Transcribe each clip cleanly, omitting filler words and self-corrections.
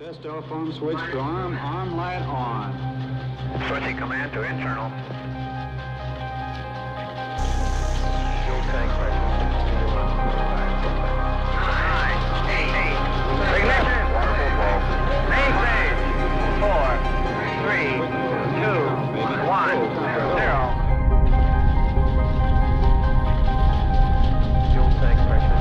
Test telephone switch to arm light on. Switching command to internal. Fuel tank pressure. 9, 8, ignition. Main stage. 4, 3, 2, 1, 0. Fuel tank pressure.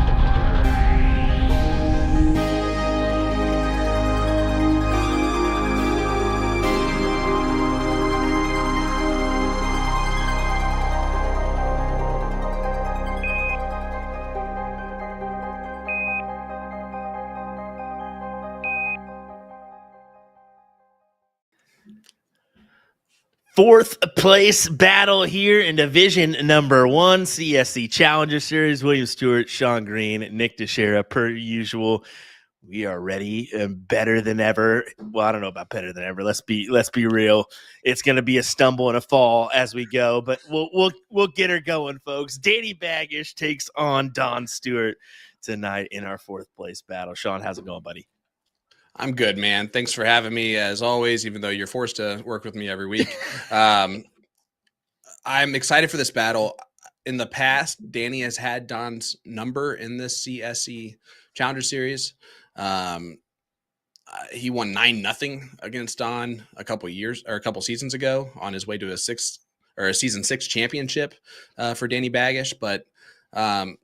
Fourth place battle here in Division Number 1, CSC Challenger Series. William Stewart, Sean Green, Nick Teixeira, per usual. We are ready and better than ever. Well, I don't know about better than ever. Let's be real. It's going to be a stumble and a fall as we go, but we'll get her going, folks. Danny Baggish takes on Don Stewart tonight in our fourth place battle. Sean, how's it going, buddy? I'm good, man. Thanks for having me, as always, even though you're forced to work with me every week. I'm excited for this battle. In the past, Danny has had Don's number in this CSC Challenger Series. He won 9-0 against Don a couple seasons ago on his way to a season 6 championship for Danny Baggish. But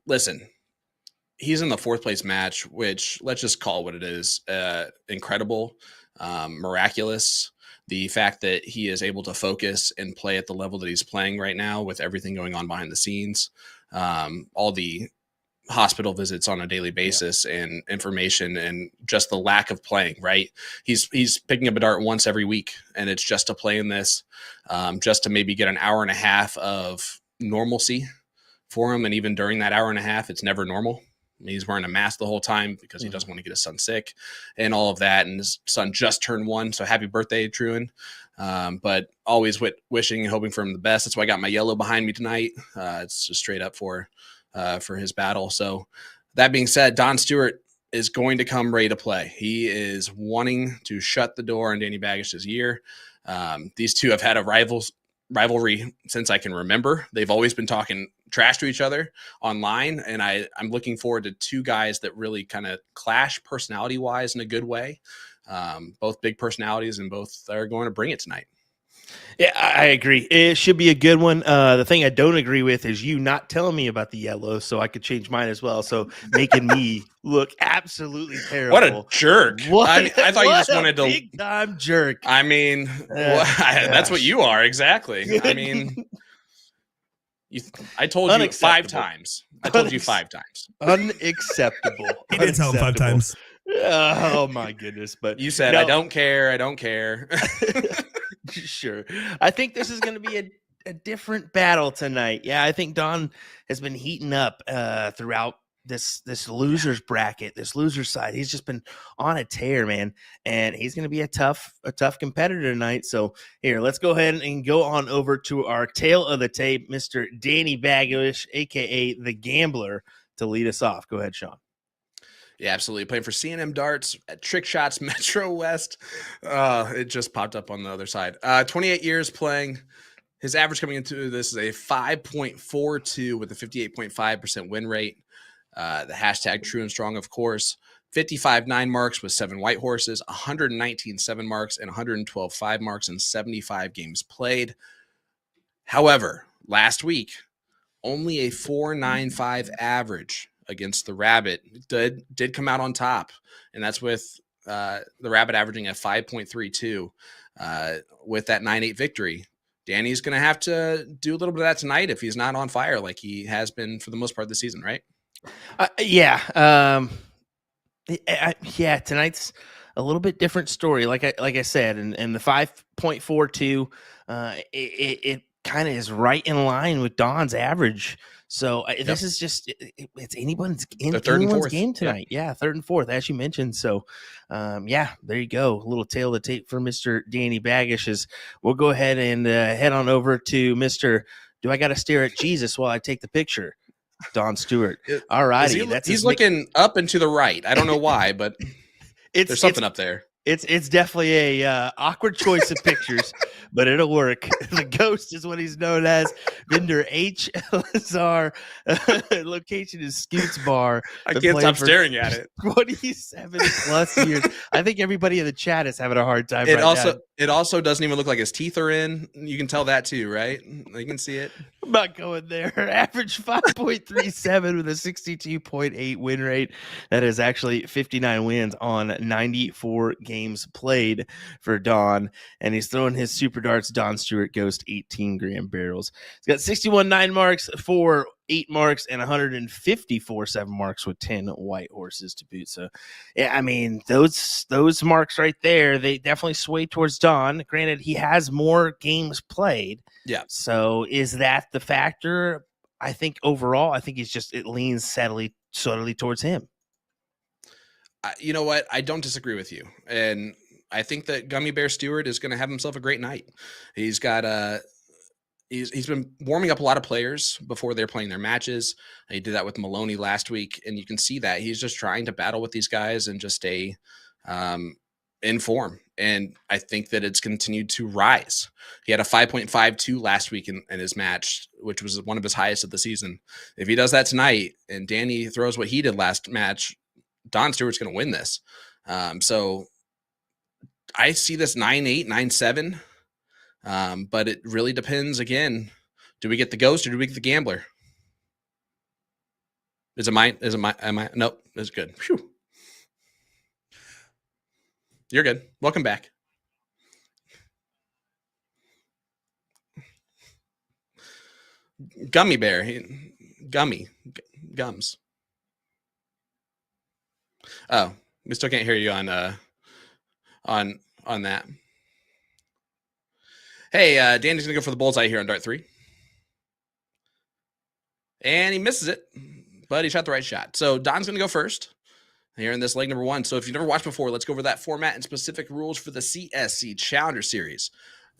listen, he's in the fourth place match, which let's just call it what it is. Incredible, miraculous. The fact that he is able to focus and play at the level that he's playing right now with everything going on behind the scenes, all the hospital visits on a daily basis and information and just the lack of playing, right? He's picking up a dart once every week, and it's just to play in this, just to maybe get an hour and a half of normalcy for him. And even during that hour and a half, it's never normal. He's wearing a mask the whole time because he doesn't want to get his son sick and all of that. And his son just turned 1. So happy birthday, Truan. But always wishing and hoping for him the best. That's why I got my yellow behind me tonight. It's just straight up for his battle. So that being said, Don Stewart is going to come ready to play. He is wanting to shut the door on Danny Baggish's year. These two have had a rivalry since I can remember. They've always been talking trash to each other online, and I'm looking forward to two guys that really kind of clash personality wise in a good way. Both big personalities, and both are going to bring it tonight. Yeah, I agree. It should be a good one. The thing I don't agree with is you not telling me about the yellow, so I could change mine as well. So making me look absolutely terrible. What a jerk! I thought you just wanted to big time jerk. I mean, that's what you are exactly. I mean, I told you 5 times. I told you 5 times. Unacceptable. He did tell him 5 times. Oh my goodness! But you said, no. I don't care. Sure. I think this is going to be a different battle tonight. Yeah, I think Don has been heating up throughout this losers bracket, this loser side. He's just been on a tear, man, and he's going to be a tough competitor tonight. So here, let's go ahead and go on over to our tail of the tape, Mr. Danny Baggish, aka the Gambler, to lead us off. Go ahead, Sean. Yeah, absolutely. Playing for C&M Darts at Trick Shots Metro West. It just popped up on the other side. 28 years playing. His average coming into this is a 5.42 with a 58.5% win rate. The hashtag True and Strong, of course. 55 9 marks with 7 white horses, 119 7 marks, and 112 5 marks in 75 games played. However, last week, only a 4.95 average against the Rabbit did come out on top, and that's with the Rabbit averaging a 5.32 with that 9-8 victory. Danny's going to have to do a little bit of that tonight if he's not on fire like he has been for the most part this season, right? Yeah, tonight's a little bit different story. Like I said, and the 5.42, it kind of is right in line with Don's average. So this is just it's anyone's game tonight. Yeah, third and fourth, as you mentioned. So, there you go. A little tail of the tape for Mr. Danny Baggish. As we'll go ahead and head on over to Mr. Do I got to stare at Jesus while I take the picture? Don Stewart. All righty. He's looking up and to the right. I don't know why, but there's something up there. It's definitely a awkward choice of pictures, but it'll work. The ghost is what he's known as. Vendor H. Lazar. Location is Scoots Bar. I Been can't playing stop for staring at it. 27 plus years. I think everybody in the chat is having a hard time. It right also now. it also doesn't even look like his teeth are in. You can tell that too, right? You can see it. I'm not going there. Average 5.37 with a 62.8 win rate. That is actually 59 wins on 94 games played for Don. And he's throwing his super darts. Don Stewart Ghost 18 gram barrels. He's got 61 9 marks, 4 8 marks, and 154 7 marks with 10 white horses to boot. So, yeah, I mean, those marks right there, they definitely sway towards Don. Granted, he has more games played. Yeah. So is that the factor? I think overall, it leans subtly towards him. You know what? I don't disagree with you. And I think that Gummy Bear Stewart is going to have himself a great night. He's got he's been warming up a lot of players before they're playing their matches. He did that with Maloney last week, and you can see that he's just trying to battle with these guys and just stay in form. And I think that it's continued to rise. He had a 5.52 last week in his match, which was one of his highest of the season. If he does that tonight and Danny throws what he did last match, Don Stewart's going to win this. So I see this 9-8, 9-7. But it really depends. Again, do we get the ghost or do we get the gambler? Is it mine? Nope. It's good. Phew. You're good. Welcome back. Gummy Bear. Gums. Oh, we still can't hear you on that. Hey, Danny's going to go for the bullseye here on Dart 3. And he misses it, but he shot the right shot. So Don's going to go first here in this leg number 1. So if you've never watched before, let's go over that format and specific rules for the CSC Challenger Series.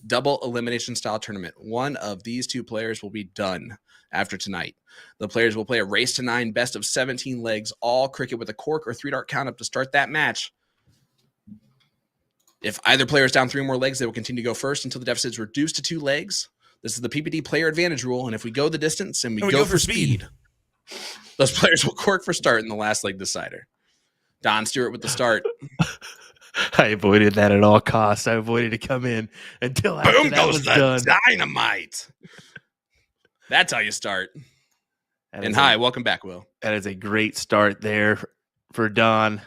Double elimination style tournament. One of these two players will be done after tonight. The players will play a race to 9, best of 17 legs, all cricket with a cork or 3-dart count up to start that match. If either player is down 3 more legs, they will continue to go first until the deficit is reduced to 2 legs. This is the PPD player advantage rule, and if we go the distance and we go for speed, those players will cork for start in the last leg decider. Don Stewart with the start. I avoided that at all costs. I avoided to come in until after Boom that goes was the done. dynamite. That's how you start. That And is hi, welcome back, Will. That is a great start there for Don.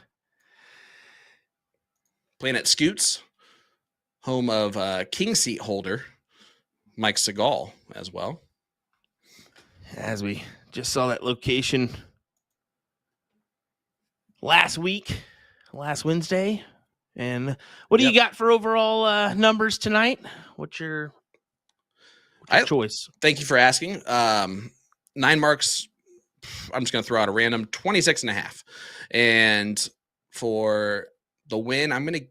Playing at Scoots, home of King Seat holder Mike Seagal as well. As we just saw that location last Wednesday. And what do you got for overall numbers tonight? What's your choice? Thank you for asking. 9 marks. I'm just going to throw out a random 26.5. And for the win, I'm going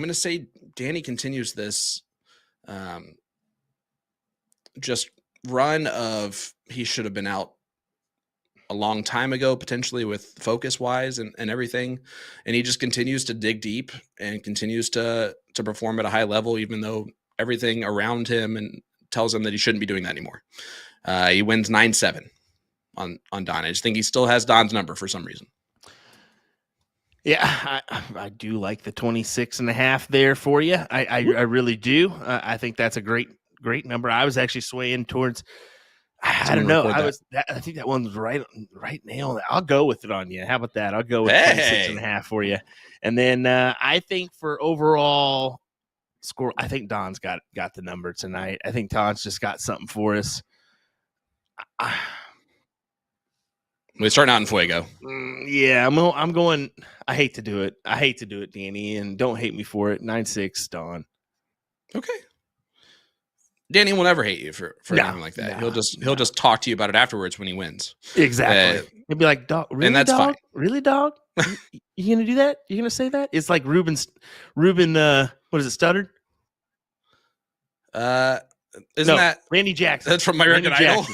to say Danny continues this just run of he should have been out a long time ago, potentially with focus wise and everything. And he just continues to dig deep and continues to perform at a high level, even though everything around him and tells him that he shouldn't be doing that anymore. He wins 9-7 on Don. I just think he still has Don's number for some reason. Yeah, I do like the 26.5 there for you. I really do. I think that's a great number. I was actually swaying towards, I don't know. I think that one's right nail. I'll go with it on you. How about that? I'll go with 26.5 for you. And then I think for overall score, I think Don's got the number tonight. I think Don's just got something for us. We're starting out in Fuego. Yeah, I'm going. I hate to do it, Danny, and don't hate me for it. 9-6, Don. Okay. Danny will never hate you for anything like that. He'll just talk to you about it afterwards when he wins. Exactly. He'll be like, "Dog, really, and that's dog? fine. Really, dog? You gonna do that? You gonna say that?" It's like Ruben. What is it? Stuttered? Isn't No, that Randy Jackson? That's from American Idol.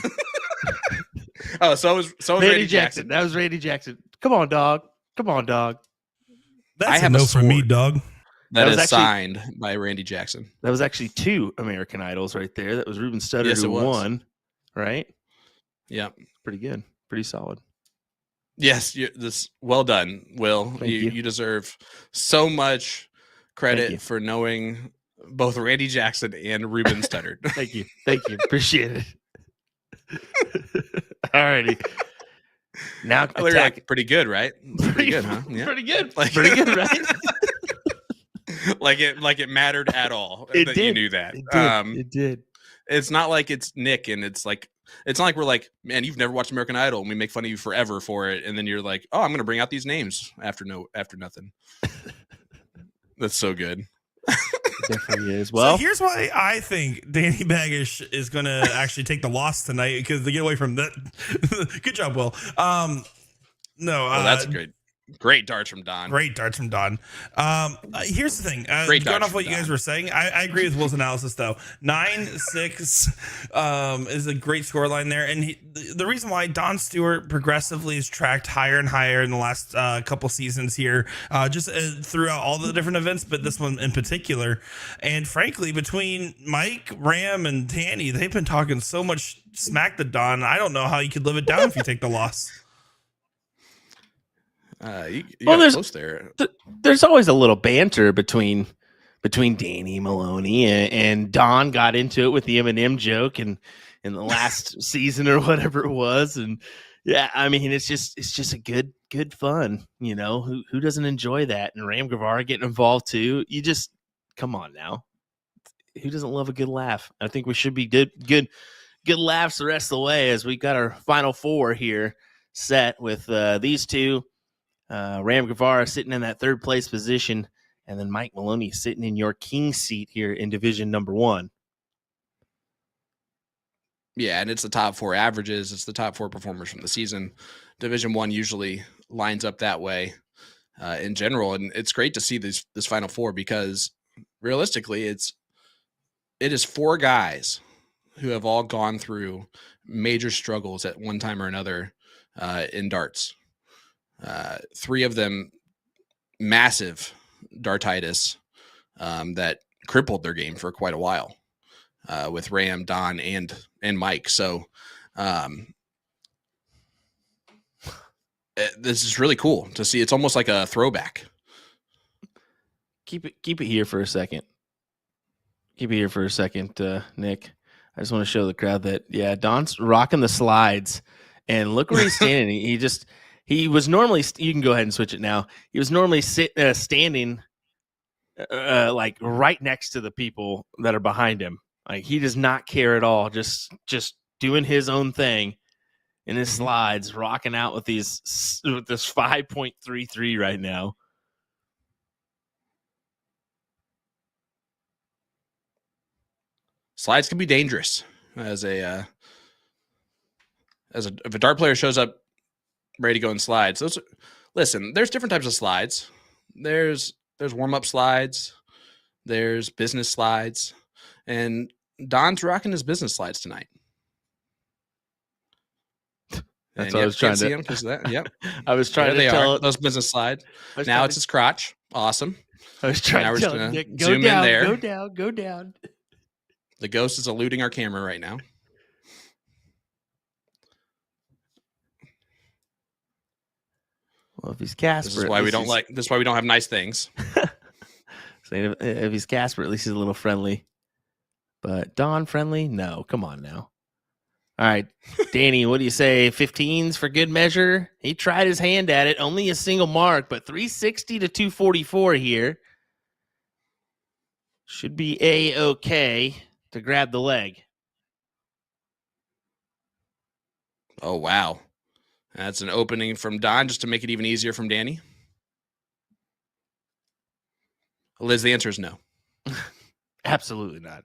Oh, so was Randy Jackson. That was Randy Jackson. Come on, dog. That's I a have no a for me, sword. dog. That was is actually signed by Randy Jackson. that was actually 2 American Idols right there. That was Ruben Studdard Yes, it who was. won, right? Yeah. Pretty good. Pretty solid. Yes, well done, Will. Thank you. You deserve so much you. credit for knowing both Randy Jackson and Ruben Studdard. Thank you. Thank you. Appreciate it. All righty. Now Oh, they're like pretty good, right? Pretty good, huh? Yeah. Pretty good. Like- Pretty good, right? like it mattered at all It that did. you knew that. It did. It did. It's not like it's Nick and it's not like we're like, man, you've never watched American Idol and we make fun of you forever for it, and then you're like, oh, I'm gonna bring out these names after nothing. That's so good. It definitely is. Well, so here's why I think Danny Baggish is going to actually take the loss tonight, because they get away from that. Good job, Will. No, That's great darts from Don. Great darts from Don. Here's the thing. Great Going darts off what from you guys Don. were saying, I agree with Will's analysis, though. 9-6 is a great scoreline there. And the reason why Don Stewart progressively has tracked higher and higher in the last couple seasons here, just throughout all the different events, but this one in particular. And frankly, between Mike, Ram, and Danny, they've been talking so much smack to Don. I don't know how you could live it down if you take the loss. You Well, got close there. there's always a little banter between Danny Maloney and Don got into it with the Eminem joke and in the last season or whatever it was. And yeah, I mean, it's just a good fun, who doesn't enjoy that? And Ram Guevara getting involved too. You just come on now. Who doesn't love a good laugh? I think we should be good laughs the rest of the way as we got our final 4 here set with these two. Ram Guevara sitting in that 3rd place position, and then Mike Maloney sitting in your king seat here in division number 1. Yeah, and it's the top 4 averages. It's the top 4 performers from the season. Division 1 usually lines up that way in general, and it's great to see this final 4 because realistically, it is 4 guys who have all gone through major struggles at one time or another in darts. 3 of them massive dartitis that crippled their game for quite a while with Ram, Don, and Mike. So this is really cool to see. It's almost like a throwback. Keep it here for a second. Nick. I just want to show the crowd that Don's rocking the slides, and look where he's standing. He was normally, you can go ahead and switch it now. He was normally standing like right next to the people that are behind him. Like he does not care at all. Just doing his own thing in his slides, rocking out with this 5.33 right now. Slides can be dangerous if a dart player shows up ready to go in slides. Listen, there's different types of slides. There's warm-up slides, there's business slides, and Don's rocking his business slides tonight. That's what I was trying to see him because that. Yep, I was trying there to they tell are, those business slides. Now it's his crotch. Awesome. I was trying Now to we're tell just gonna Nick, zoom in there. Go down. The ghost is eluding our camera right now. Well, if he's Casper, This is why we don't like. This is why we don't have nice things. So if he's Casper, at least he's a little friendly. But Don friendly? No, come on now. All right, Danny, what do you say? 15s for good measure. He tried his hand at it, only a single mark, but 360 to 244 here. Should be A-okay to grab the leg. Oh wow, that's an opening from Don just to make it even easier from Danny. Liz, the answer is no. Absolutely not.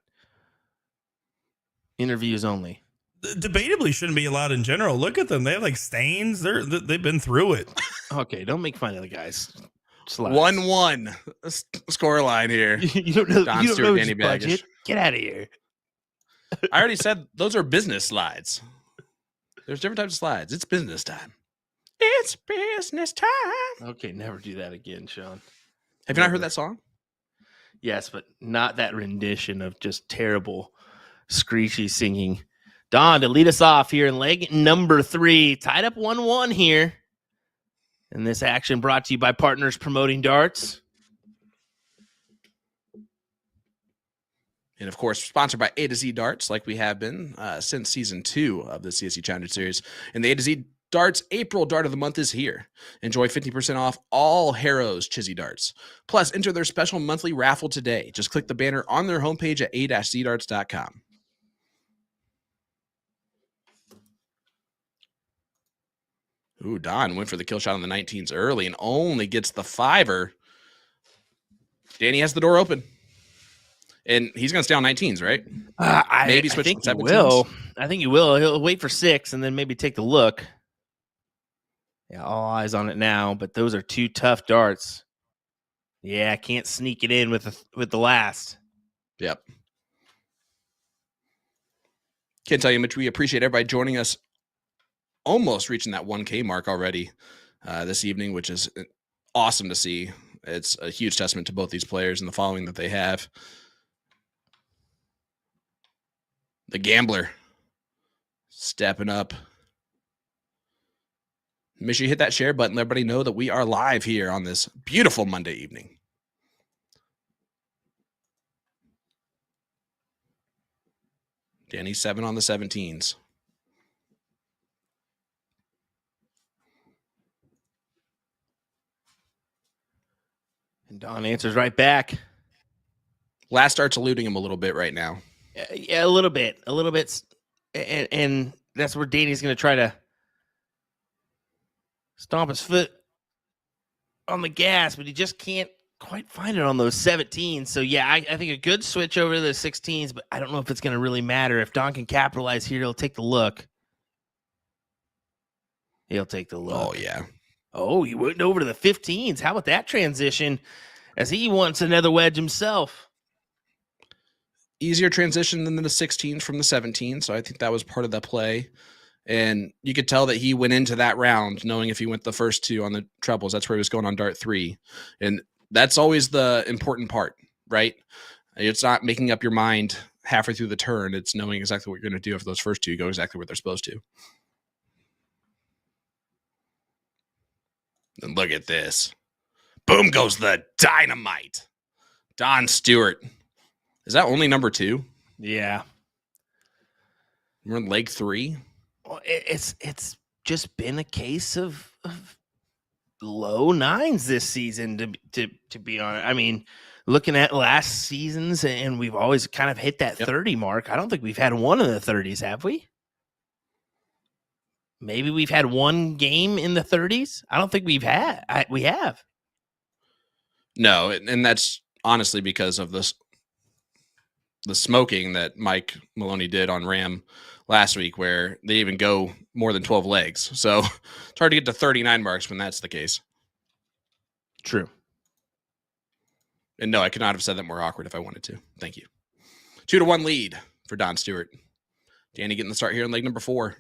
Interviews only. Debatably shouldn't be allowed in general. Look at them; they have like stains. They've been through it. Okay, don't make fun of the guys. Slides. 1-1 score line here. You don't know. Don You don't Stewart, know Danny his budget. Baggish. Get out of here. I already said those are business slides. There's different types of slides. It's business time. It's business time. Okay, never do that again, Sean. Have you not heard that song? Yes, but not that rendition of just terrible, screechy singing. Don, to lead us off here in leg number 3, tied up 1-1 here. And this action brought to you by Partners Promoting Darts. And of course, sponsored by A to Z Darts, like we have been since season 2 of the CSC Challenger Series. And the A to Z Darts April Dart of the Month is here. Enjoy 50% off all Harrow's Chizzy darts. Plus, enter their special monthly raffle today. Just click the banner on their homepage at a-zdarts.com. Ooh, Don went for the kill shot on the 19s early and only gets the 5-er. Danny has the door open. And he's going to stay on 19s, right? Maybe switch I think to he 17s. will. I think he will. He'll wait for 6 and then maybe take the look. Yeah, all eyes on it now, but those are 2 tough darts. Yeah, can't sneak it in with the last. Yep. Can't tell you how much we appreciate everybody joining us. Almost reaching that 1K mark already this evening, which is awesome to see. It's a huge testament to both these players and the following that they have. The Gambler stepping up. Make sure you hit that share button. Let everybody know that we are live here on this beautiful Monday evening. Danny 7 on the 17s. And Don answers right back. Last start's eluding him a little bit right now. Yeah, a little bit. And that's where Danny's going to try to stomp his foot on the gas, but he just can't quite find it on those 17s. So, yeah, I think a good switch over to the 16s, but I don't know if it's going to really matter. If Don can capitalize here, he'll take the look. He'll take the look. Oh, yeah. Oh, he went over to the 15s. How about that transition as he wants another wedge himself? Easier transition than the 16s from the 17s, so I think that was part of the play. And you could tell that he went into that round knowing if he went the first 2 on the trebles, that's where he was going on dart 3. And that's always the important part, right? It's not making up your mind halfway through the turn. It's knowing exactly what you're going to do if those first 2 go exactly where they're supposed to. And look at this. Boom goes the dynamite. Don Stewart. Is that only number 2? Yeah. We're in leg 3. Well, it's just been a case of low 9s this season, to be honest. I mean, looking at last seasons, and we've always kind of hit that 30 mark. I don't think we've had one in the 30s, have we? Maybe we've had one game in the 30s. I don't think we have. No, and that's honestly because of the smoking that Mike Maloney did on Ram last week, where they even go more than 12 legs. So it's hard to get to 39 marks when that's the case. True. And no, I could not have said that more awkward if I wanted to. Thank you. 2-1 lead for Don Stewart. Danny getting the start here in leg number 4.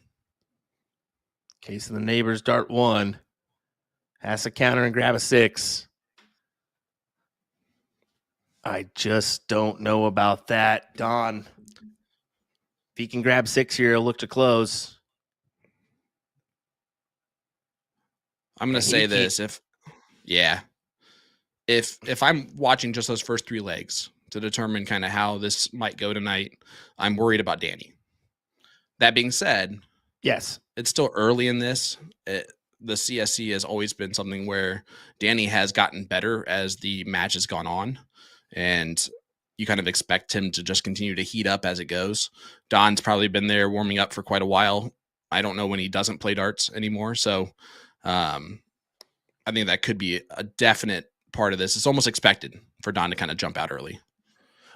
Case of the neighbors, dart 1. Has to counter and grab a 6. I just don't know about that, Don. If he can grab 6 here, he'll look to close. I'm going to say this. If I'm watching just those first 3 legs to determine kind of how this might go tonight, I'm worried about Danny. That being said, yes, it's still early in this. The CSC has always been something where Danny has gotten better as the match has gone on, and you kind of expect him to just continue to heat up as it goes. Don's probably been there warming up for quite a while. I don't know when he doesn't play darts anymore, so I think that could be a definite part of this. It's almost expected for Don to kind of jump out early.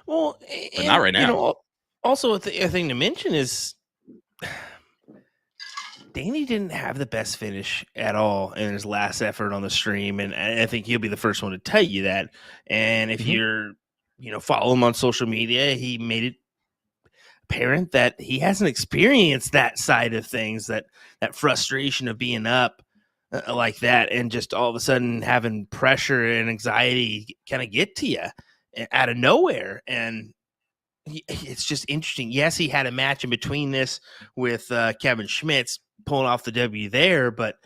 Well, but not right now. You know, also, a thing to mention is Danny didn't have the best finish at all in his last effort on the stream, and I think he'll be the first one to tell you that. And if you're, follow him on social media, he made it apparent that he hasn't experienced that side of things, that frustration of being up like that, and just all of a sudden having pressure and anxiety kind of get to you. out of nowhere. And it's just interesting. Yes, he had a match in between this with Kevin Schmitz pulling off the W there, but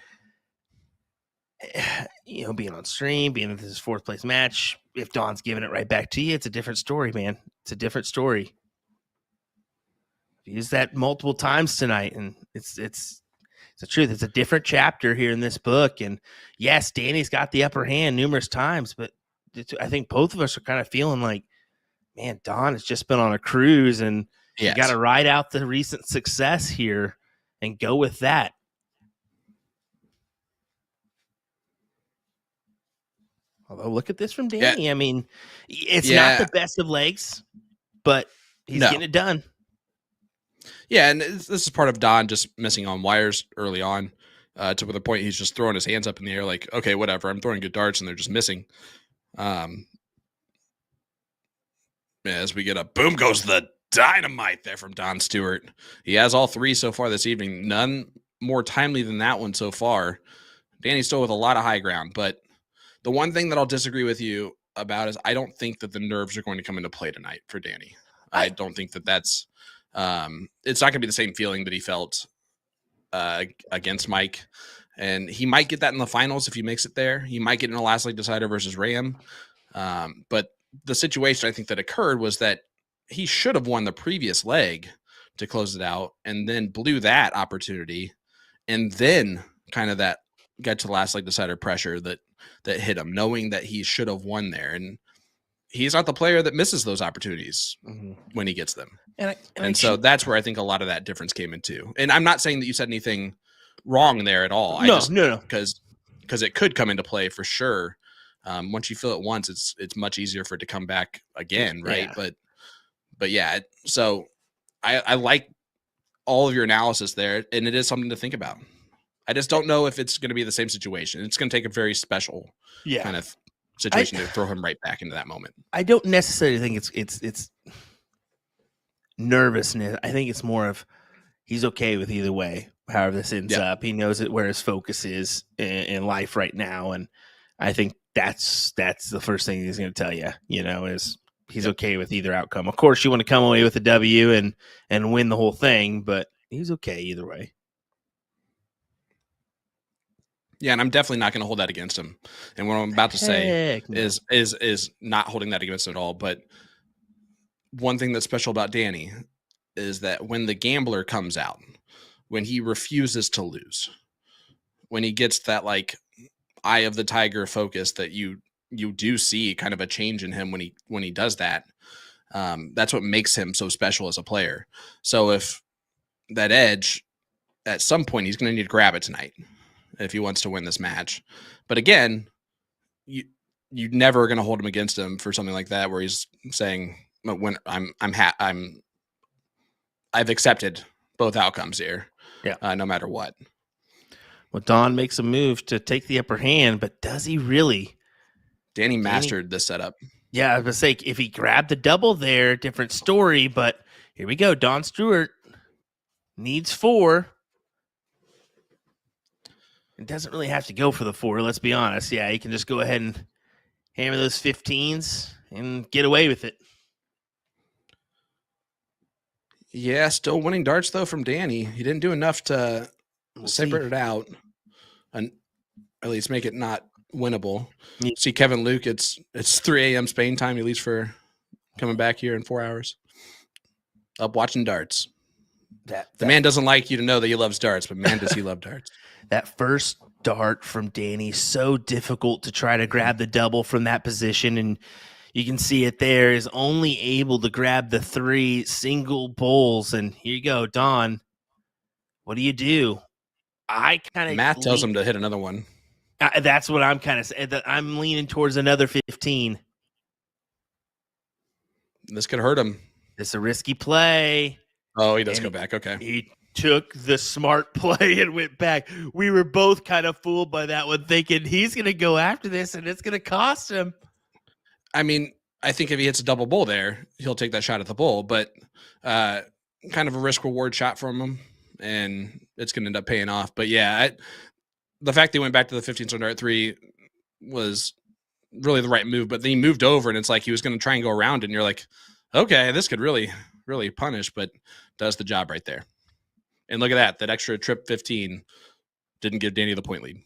being on stream, being in this 4th place match, if Don's giving it right back to you, it's a different story, man. It's a different story. Used that multiple times tonight, and it's the truth. It's a different chapter here in this book. And yes, Danny's got the upper hand numerous times, but I think both of us are kind of feeling like, man, Don has just been on a cruise, and you got to ride out the recent success here and go with that. Although, look at this from Danny. Yeah. I mean, it's not the best of legs, but he's getting it done. Yeah, and this is part of Don just missing on wires early on, to the point he's just throwing his hands up in the air like, okay, whatever, I'm throwing good darts, and they're just missing. As we get a boom goes the dynamite there from Don Stewart. He has all 3 so far this evening. None more timely than that one so far. Danny's still with a lot of high ground, but the one thing that I'll disagree with you about is I don't think that the nerves are going to come into play tonight for Danny. I don't think that that's it's not going to be the same feeling that he felt against Mike. And he might get that in the finals if he makes it there. He might get in a last leg decider versus Ram. But the situation I think that occurred was that he should have won the previous leg to close it out and then blew that opportunity. And then kind of that got to the last leg decider pressure that hit him, knowing that he should have won there. And he's not the player that misses those opportunities when he gets them. And so that's where I think a lot of that difference came into. And I'm not saying that you said anything wrong there at all. No. Because it could come into play for sure. Once you feel it once, it's much easier for it to come back again, right? Yeah. But yeah, so I like all of your analysis there, and it is something to think about. I just don't know if it's going to be the same situation. It's going to take a very special kind of situation to throw him right back into that moment. I don't necessarily think it's nervousness. I think it's more of he's okay with either way, however this ends up. He knows where his focus is in life right now, and I think that's the first thing he's going to tell you. Is he's okay with either outcome. Of course, you want to come away with a W and win the whole thing, but he's okay either way. Yeah, and I'm definitely not going to hold that against him. And what I'm about to say is not holding that against him at all. But one thing that's special about Danny is that when the gambler comes out, when he refuses to lose, when he gets that like eye of the tiger focus that you do see kind of a change in him when he does that, that's what makes him so special as a player. So if that edge, at some point, he's going to need to grab it tonight if he wants to win this match. But again, you never are going to hold him against him for something like that, where he's saying, "When I've accepted both outcomes here, no matter what." Well, Don makes a move to take the upper hand, but does he really? Danny mastered this setup. Yeah, I was going to say, if he grabbed the double there, different story. But here we go. Don Stewart needs 4. It doesn't really have to go for the 4, let's be honest. Yeah, he can just go ahead and hammer those 15s and get away with it. Yeah, still winning darts, though, from Danny. He didn't do enough to separate it out, and at least make it not winnable. Yeah. See Kevin Luke, it's 3 a.m. Spain time. He leaves for coming back here in 4 hours. Up watching darts. The man doesn't like you to know that he loves darts, but man, does he love darts. That first dart from Danny, so difficult to try to grab the double from that position. And you can see it there, is only able to grab the 3 single bowls. And here you go, Don. What do you do? Math tells him to hit another one. That's what I'm kind of saying. I'm leaning towards another 15. This could hurt him. It's a risky play. Oh, he does go back. Okay. He took the smart play and went back. We were both kind of fooled by that one, thinking he's going to go after this and it's going to cost him. I mean, I think if he hits a double bowl there, he'll take that shot at the bowl, but kind of a risk reward shot from him, and it's going to end up paying off. But yeah, the fact they went back to the 15s on dart 3 was really the right move, but then he moved over and it's like he was going to try and go around it, and you're like, okay, this could really, really punish, but does the job right there. And look at that extra trip 15 didn't give Danny the point lead.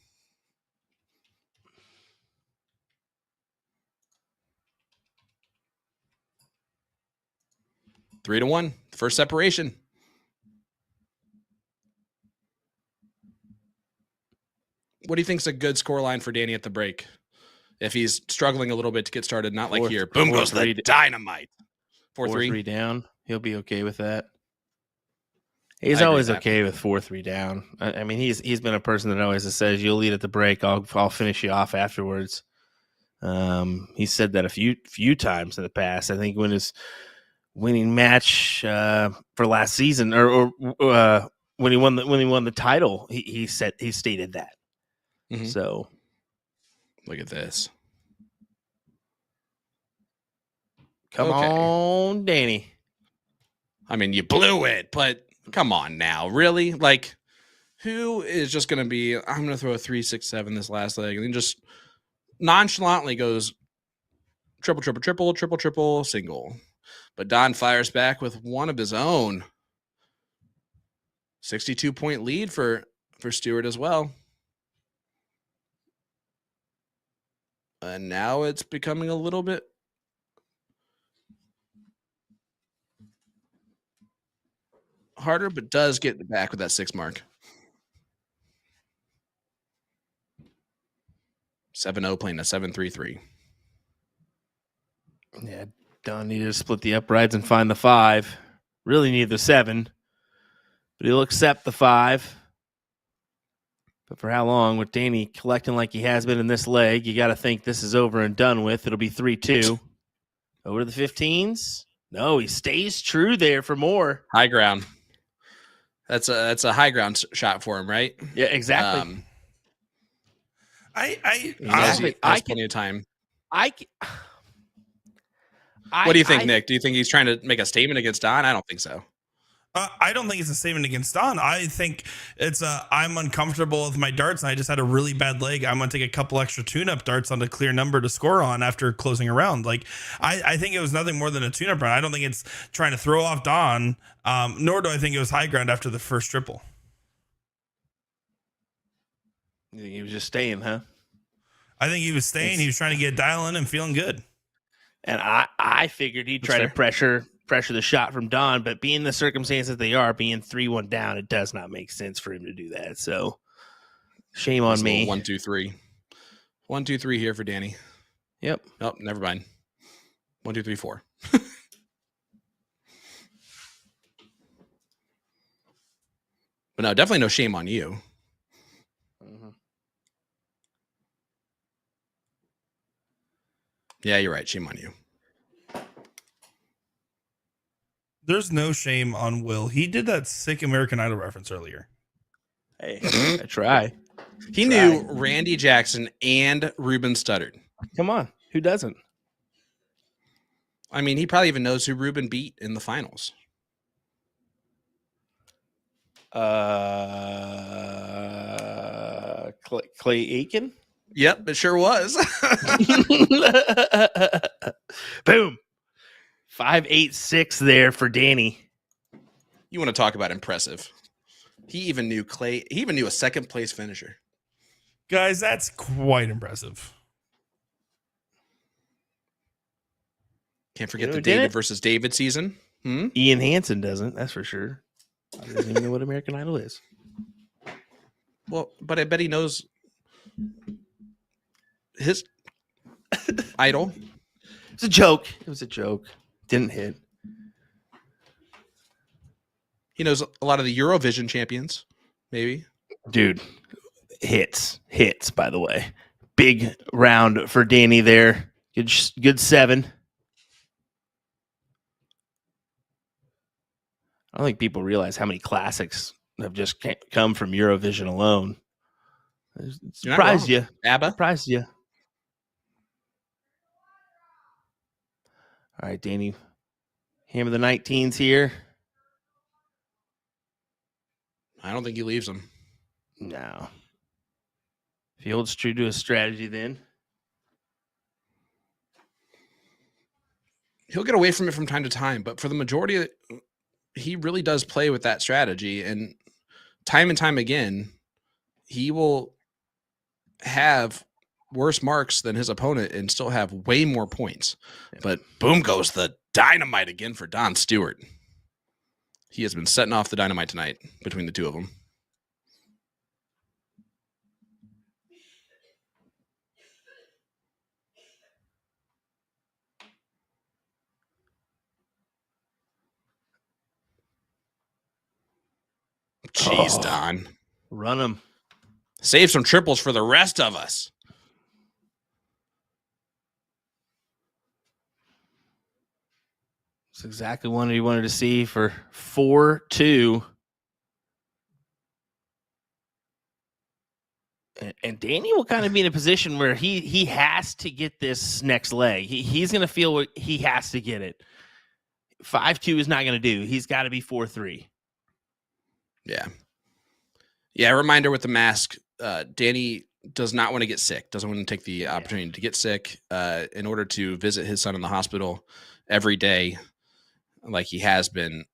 Three to one, first separation. What do you think's a good score line for Danny at the break? If he's struggling a little bit to get started, not like here. Boom goes the dynamite. 4-3 down. He'll be okay with that. He's I agree always with that. okay with 4-3 down. I mean, he's been a person that always says, "You'll lead at the break. I'll finish you off afterwards." He said that a few times in the past. I think when his winning match for last season, or when he won the title, he stated that. Mhm. So Look at this. come Okay. on, Danny. I mean, you blew it, but come on now. Really? Like, who is just going to be, I'm going to throw a 3-6-7 this last leg, and then just nonchalantly goes triple, triple, triple, triple, triple, single. But Don fires back with one of his own. 62-point lead for Stewart as well. And now it's becoming a little bit harder, but does get back with that 6 mark. 7-0 playing a 7-3-3. Yeah, Don needed to split the uprights and find the 5. Really need the 7, but he'll accept the 5. But for how long? With Danny collecting like he has been in this leg, you got to think this is over and done with. It'll be 3-2. Over the 15s? No, he stays true there for more. High ground. That's a high ground shot for him, right? Yeah, exactly. He knows Honestly, he has plenty of time. What What do you think, Nick? Do you think he's trying to make a statement against Don? I don't think so. I don't think it's a statement against Don. I think it's I'm uncomfortable with my darts, and I just had a really bad leg. I'm going to take a couple extra tune-up darts on a clear number to score on after closing a round. Like, I think it was nothing more than a tune-up round. I don't think it's trying to throw off Don, nor do I think it was high ground after the first triple. You think he was just staying, huh? I think he was staying. He was trying to get dialing and feeling good. And I figured he'd try to pressure the shot from Don, but being the circumstances they are, being 3-1 down, it does not make sense for him to do that. So shame on me. 1, 2, 3. 1, 2, 3 here for Danny. Yep. Oh, never mind. 1, 2, 3, 4. But no, definitely no shame on you. Mm-hmm. Yeah, you're right. Shame on you. There's no shame on Will. He did that sick American Idol reference earlier. Hey, I try. He knew Randy Jackson and Ruben Studdard. Come on. Who doesn't? I mean, he probably even knows who Ruben beat in the finals. Clay Aiken? Yep, it sure was. Boom. 5-8-6 there for Danny. You want to talk about impressive. He even knew Clay. He even knew a second place finisher. Guys, that's quite impressive. Can't forget You know the who did David it? versus David season. Ian Hansen doesn't, that's for sure. I doesn't even know what American Idol is. Well, but I bet he knows his idol. It's a joke. It was a joke. Didn't hit. He knows a lot of the Eurovision champions, maybe. Dude, hits, by the way. Big round for Danny there. Good 7. I don't think people realize how many classics have just come from Eurovision alone. Surprised you. ABBA. Surprised you. All right, Danny. Hammer the 19s here. I don't think he leaves them. No. If he holds true to his strategy, then he'll get away from it from time to time, but for the majority of it, he really does play with that strategy. And time again, he will have worse marks than his opponent and still have way more points. But boom goes the dynamite again for Don Stewart. He has been setting off the dynamite tonight between the two of them. Jeez, Don. Run him. Save some triples for the rest of us. That's exactly what he wanted to see for 4-2. And Danny will kind of be in a position where he has to get this next leg. He's going to feel what he has to get it. 5-2 is not going to do. He's got to be 4-3. Yeah. Yeah, reminder with the mask, Danny does not want to get sick, doesn't want to take the opportunity to get sick in order to visit his son in the hospital every day like he has been.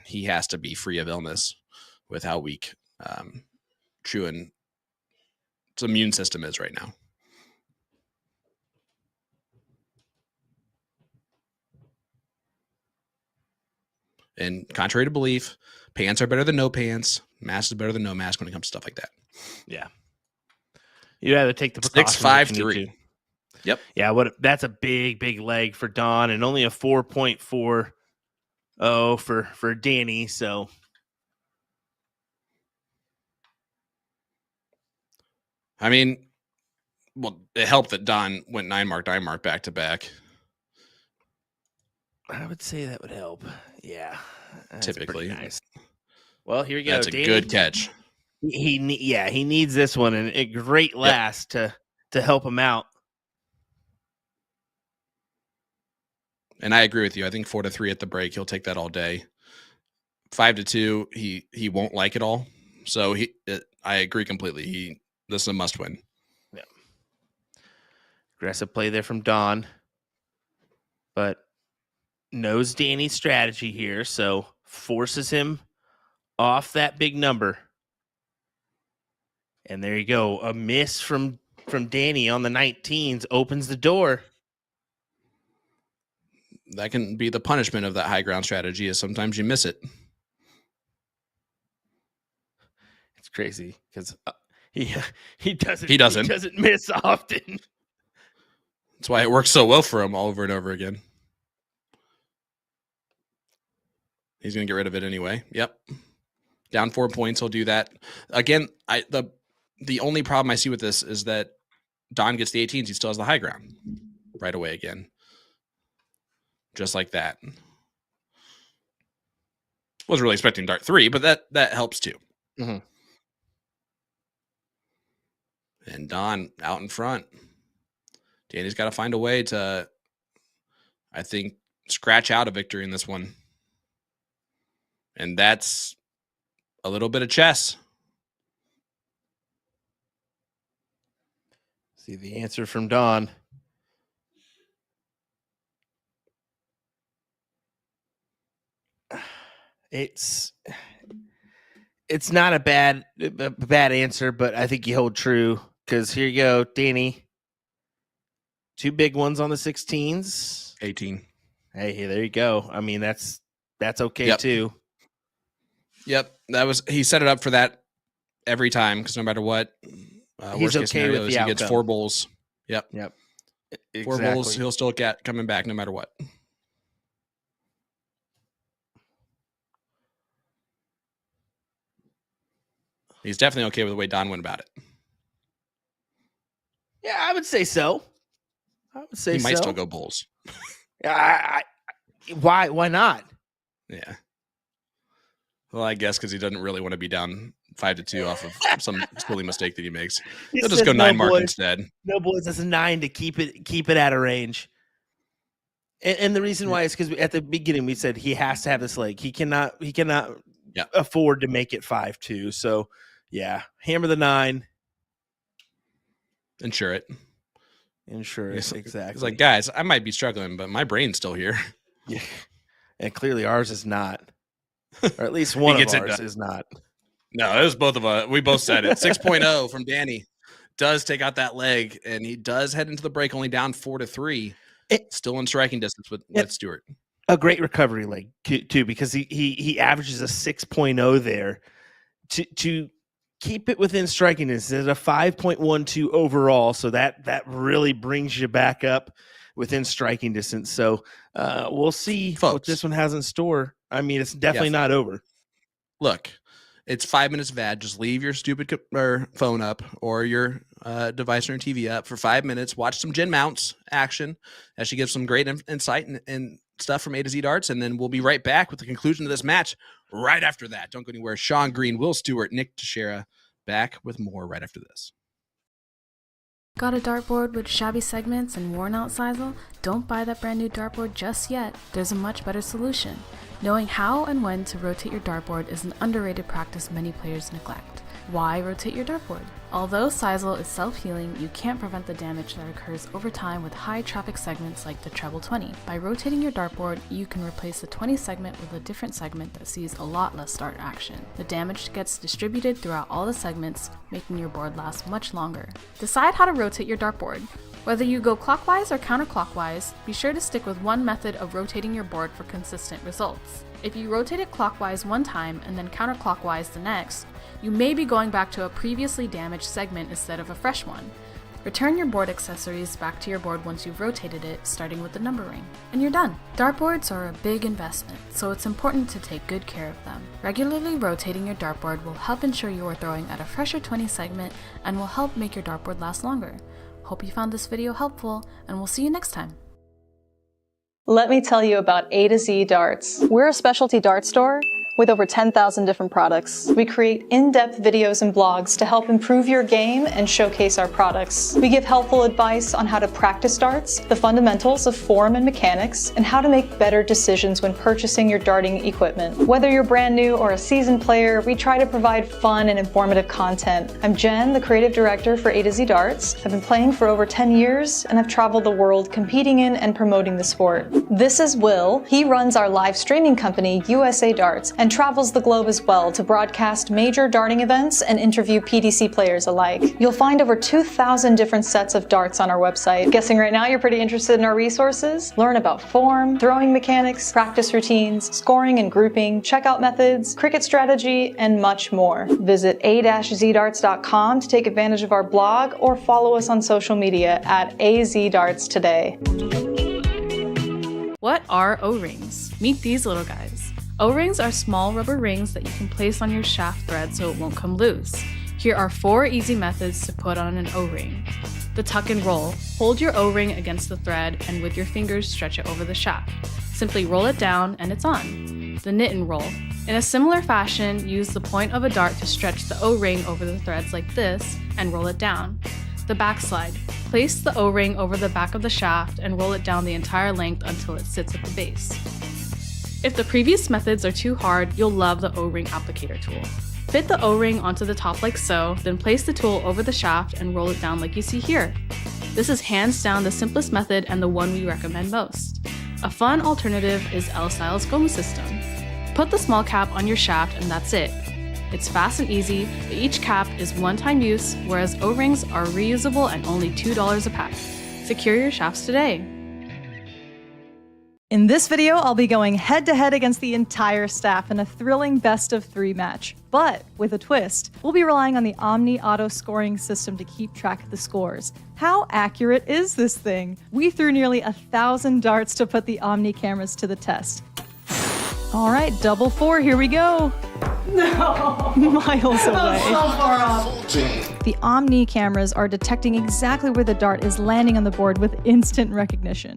He has to be free of illness with how weak Truan's immune system is right now. And contrary to belief, pants are better than no pants. Mask is better than no mask when it comes to stuff like that. Yeah. You'd rather take the precaution. 6-5-3. Yep. Yeah, that's a big leg for Don and only a 4.40 for Danny. So I mean, well, it helped that Don went 9-mark back to back. I would say that would help. Yeah. That's Typically. nice. Well, here we go. That's a Danny, good catch. He needs this one and a great last to help him out. And I agree with you. I think 4-3 at the break, he'll take that all day. 5-2, he won't like it all. So I agree completely. This is a must win. Yeah. Aggressive play there from Don, but knows Danny's strategy here, so forces him off that big number. And there you go. A miss from Danny on the 19s opens the door. That can be the punishment of that high ground strategy is sometimes you miss it. It's crazy because he doesn't He doesn't miss often. That's why it works so well for him all over and over again. He's going to get rid of it anyway. Yep. Down 4 points. He'll do that. Again, the only problem I see with this is that Don gets the 18s. He still has the high ground right away again. Just like that. Wasn't really expecting dart 3, but that helps too. Mm-hmm. And Don out in front. Danny's got to find a way to, I think, scratch out a victory in this one. And that's a little bit of chess. See the answer from Don. It's not a bad answer, but I think you hold true because here you go, Danny. 2 big ones on the 16s. 18. Hey, there you go. I mean, that's okay too. Yep, he set it up for that every time because no matter what, he's worst case okay scenario with is the he gets outcome. 4 bowls. Yep. Exactly. 4 bowls, he'll still get coming back no matter what. He's definitely okay with the way Don went about it. Yeah, I would say so. He might still go bulls. Why not? Yeah. Well, I guess because he doesn't really want to be down 5-2 off of some silly mistake that he makes. He'll just go 9-mark instead. No, boys, that's a 9 to keep it out of range. And the reason why is because at the beginning we said he has to have this leg. He cannot afford to make it 5-2. So yeah, hammer the 9. Insure it. Exactly. It's like, guys, I might be struggling, but my brain's still here. Yeah. And clearly ours is not. Or at least one of gets it ours done. is not. No, it was both of us. We both said it. 6.0 from Danny does take out that leg, and he does head into the break only down 4-3. Still in striking distance with Stewart. A great recovery leg too, because he averages a 6.0 there to keep it within striking distance. It's a 5.12 overall, so that really brings you back up within striking distance. So we'll see what this one has in store. I mean, it's definitely not over. Look, it's 5 minutes of ad. Just leave your stupid phone up or your device or TV up for 5 minutes. Watch some Jen Mounts action as she gives some great insight and stuff from A to Z Darts, and then we'll be right back with the conclusion of this match right after that. Don't go anywhere. Sean Green, Will Stewart, Nick Teixeira, back with more right after this. Got a dartboard with shabby segments and worn out sisal? Don't buy that brand new dartboard just yet. There's a much better solution. Knowing how and when to rotate your dartboard is an underrated practice many players neglect. Why rotate your dartboard? Although sisal is self-healing, you can't prevent the damage that occurs over time with high traffic segments like the treble 20. By rotating your dartboard, you can replace the 20 segment with a different segment that sees a lot less dart action. The damage gets distributed throughout all the segments, making your board last much longer. Decide how to rotate your dartboard. Whether you go clockwise or counterclockwise, be sure to stick with one method of rotating your board for consistent results. If you rotate it clockwise one time and then counterclockwise the next, you may be going back to a previously damaged segment instead of a fresh one. Return your board accessories back to your board once you've rotated it, starting with the number ring, and you're done. Dartboards are a big investment, so it's important to take good care of them. Regularly rotating your dartboard will help ensure you are throwing at a fresher 20 segment and will help make your dartboard last longer. Hope you found this video helpful, and we'll see you next time. Let me tell you about A to Z Darts. We're a specialty dart store with over 10,000 different products. We create in-depth videos and blogs to help improve your game and showcase our products. We give helpful advice on how to practice darts, the fundamentals of form and mechanics, and how to make better decisions when purchasing your darting equipment. Whether you're brand new or a seasoned player, we try to provide fun and informative content. I'm Jen, the creative director for A to Z Darts. I've been playing for over 10 years, and I've traveled the world competing in and promoting the sport. This is Will. He runs our live streaming company, USA Darts, and travels the globe as well to broadcast major darting events and interview PDC players alike. You'll find over 2,000 different sets of darts on our website. Guessing right now you're pretty interested in our resources? Learn about form, throwing mechanics, practice routines, scoring and grouping, checkout methods, cricket strategy, and much more. Visit a-zdarts.com to take advantage of our blog or follow us on social media at azdarts today. What are O-rings? Meet these little guys. O-rings are small rubber rings that you can place on your shaft thread so it won't come loose. Here are 4 easy methods to put on an O-ring. The tuck and roll. Hold your O-ring against the thread and with your fingers stretch it over the shaft. Simply roll it down and it's on. The knit and roll. In a similar fashion, use the point of a dart to stretch the O-ring over the threads like this and roll it down. The backslide. Place the O-ring over the back of the shaft and roll it down the entire length until it sits at the base. If the previous methods are too hard, you'll love the O-ring applicator tool. Fit the O-ring onto the top like so, then place the tool over the shaft and roll it down like you see here. This is hands down the simplest method and the one we recommend most. A fun alternative is L-Style's Gomu system. Put the small cap on your shaft and that's it. It's fast and easy, but each cap is one-time use, whereas O-rings are reusable and only $2 a pack. Secure your shafts today. In this video, I'll be going head-to-head against the entire staff in a thrilling best-of-3 match. But with a twist, we'll be relying on the Omni auto scoring system to keep track of the scores. How accurate is this thing? We threw nearly 1,000 darts to put the Omni cameras to the test. All right, double 4, here we go. No! Miles away. So far off. The Omni cameras are detecting exactly where the dart is landing on the board with instant recognition.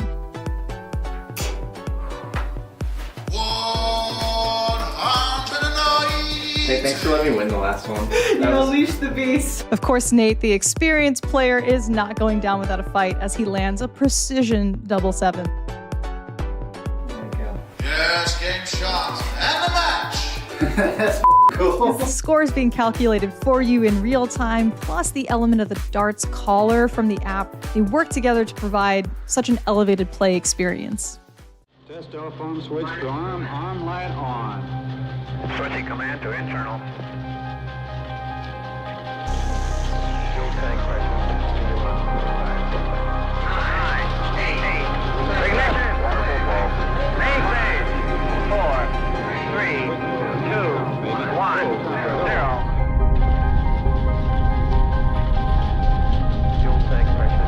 Hey, thanks for letting me win the last one. You unleashed the beast. Of course, Nate, the experienced player, is not going down without a fight as he lands a precision double 7. There you go. Yes, game shots and the match. That's cool. The score is being calculated for you in real time, plus the element of the darts caller from the app. They work together to provide such an elevated play experience. Test telephone switch to arm light on. Switching command to internal. Fuel tank pressure. 9, 8. Ignition. Wonderful ball. Main stage. 4, 3, 2, 1, 0. Fuel tank pressure.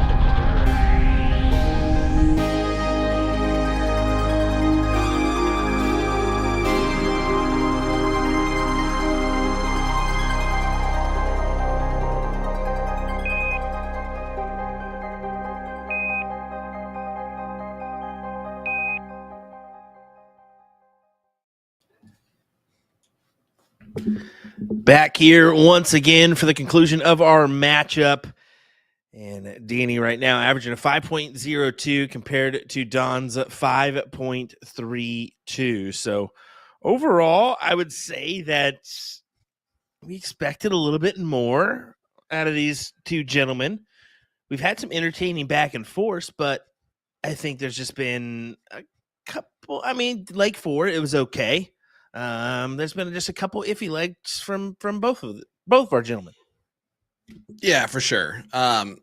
Back here once again for the conclusion of our matchup. And Danny right now averaging a 5.02 compared to Don's 5.32. So overall, I would say that we expected a little bit more out of these two gentlemen. We've had some entertaining back and forth, but I think there's just been a couple. I mean, leg 4, it was okay. There's been just a couple iffy legs from both of our gentlemen. Yeah, for sure. I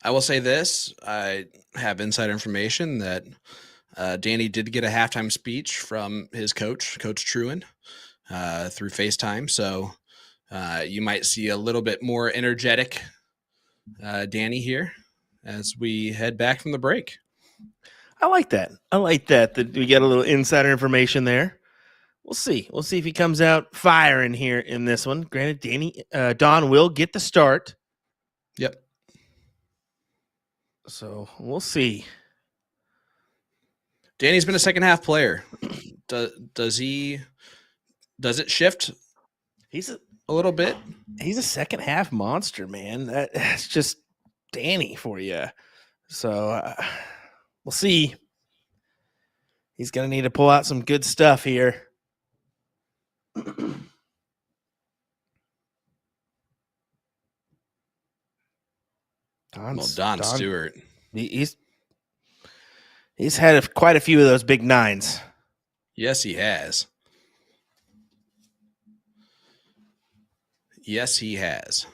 will say this. I have inside information that Danny did get a halftime speech from his coach, Coach Truin, through FaceTime. So you might see a little bit more energetic Danny here as we head back from the break. I like that. That we get a little insider information there. We'll see. We'll see if he comes out firing here in this one. Granted, Don will get the start. Yep. So we'll see. Danny's been a second half player. Does it shift? He's a little bit. He's a second half monster, man. That's just Danny for you. So we'll see. He's going to need to pull out some good stuff here. Don Stewart. He's had quite a few of those big 9s. Yes, he has. Yes, he has.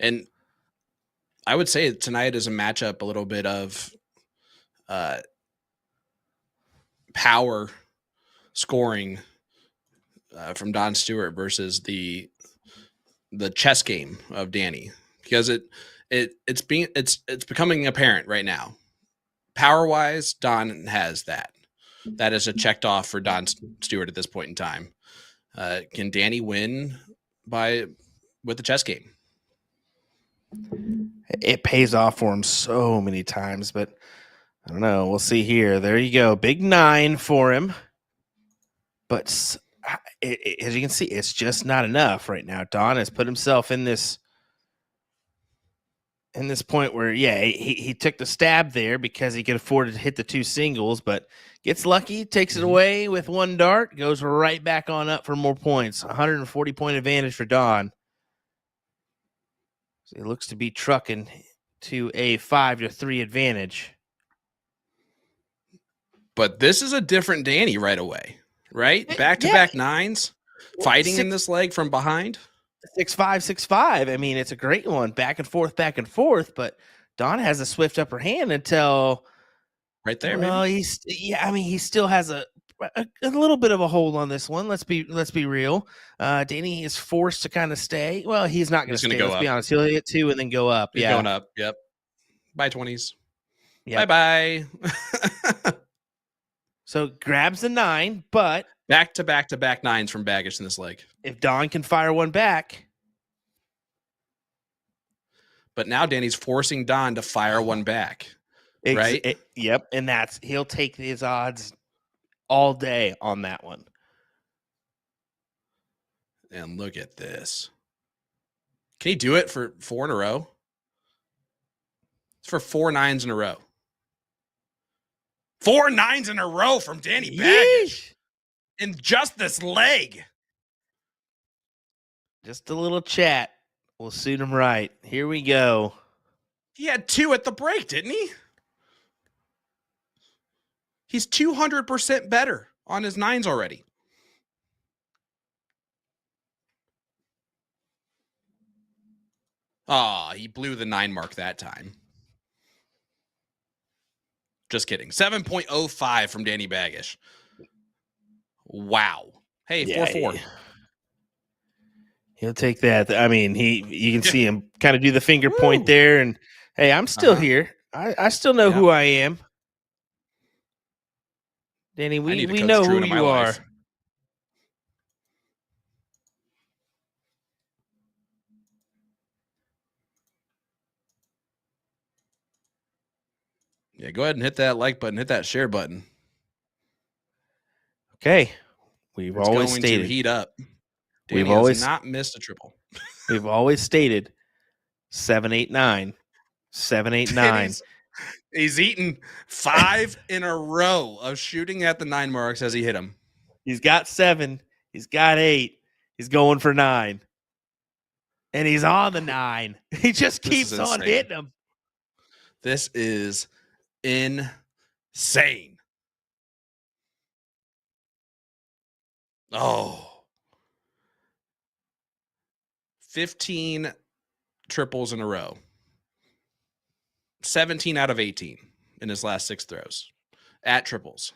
And I would say tonight is a matchup, a little bit of power scoring from Don Stewart versus the chess game of Danny, because it's becoming apparent right now. Power wise, Don has that. That is a checked off for Don Stewart at this point in time. Can Danny win with the chess game? It pays off for him so many times, but I don't know. We'll see here. There you go. Big 9 for him. But as you can see, it's just not enough right now. Don has put himself in this point where, yeah, he took the stab there because he could afford to hit the 2 singles, but gets lucky, takes it away with 1 dart, goes right back on up for more points. 140-point advantage for Don. So he looks to be trucking to a 5-3 advantage. But this is a different Danny right away, right? Back-to-back 9s, fighting in this leg from behind. 6'5", 6'5". I mean, it's a great one. Back and forth. But Don has a swift upper hand until right there. Well, he still has a little bit of a hold on this one. Let's be real. Danny is forced to kind of stay. Well, he's not going to stay. Let's be honest. He'll hit 2 and then go up. He's going up. Yep. Bye 20s. Yep. Bye. So grabs the 9, but back 9s from Baggish in this leg. If Don can fire one back. But now Danny's forcing Don to fire one back. Right? Yep. And he'll take his odds all day on that one. And look at this. Can he do it for 4 in a row? It's for 4 9s in a row. 4 9s in a row from Danny Baggish in just this leg. Just a little chat will suit him right. Here we go. He had 2 at the break, didn't he? He's 200% better on his 9s already. Ah, he blew the 9 mark that time. Just kidding. 7.05 from Danny Baggish. Wow. Hey, 4-4. He'll take that. I mean, you can see him kind of do the finger point there, and hey, I'm still here. I still know who I am. Danny, we know who you are. Yeah, go ahead and hit that like button, hit that share button. Okay. We've It's always going stated to heat up. Danny we've always has not missed a triple. We've always stated 7-8-9. 7-8-9. He's eaten 5 in a row of shooting at the 9 marks as he hit him. He's got 7. He's got 8. He's going for 9. And he's on the 9. He just keeps on hitting them. This is insane. Oh. 15 triples in a row. 17 out of 18 in his last 6 throws at triples.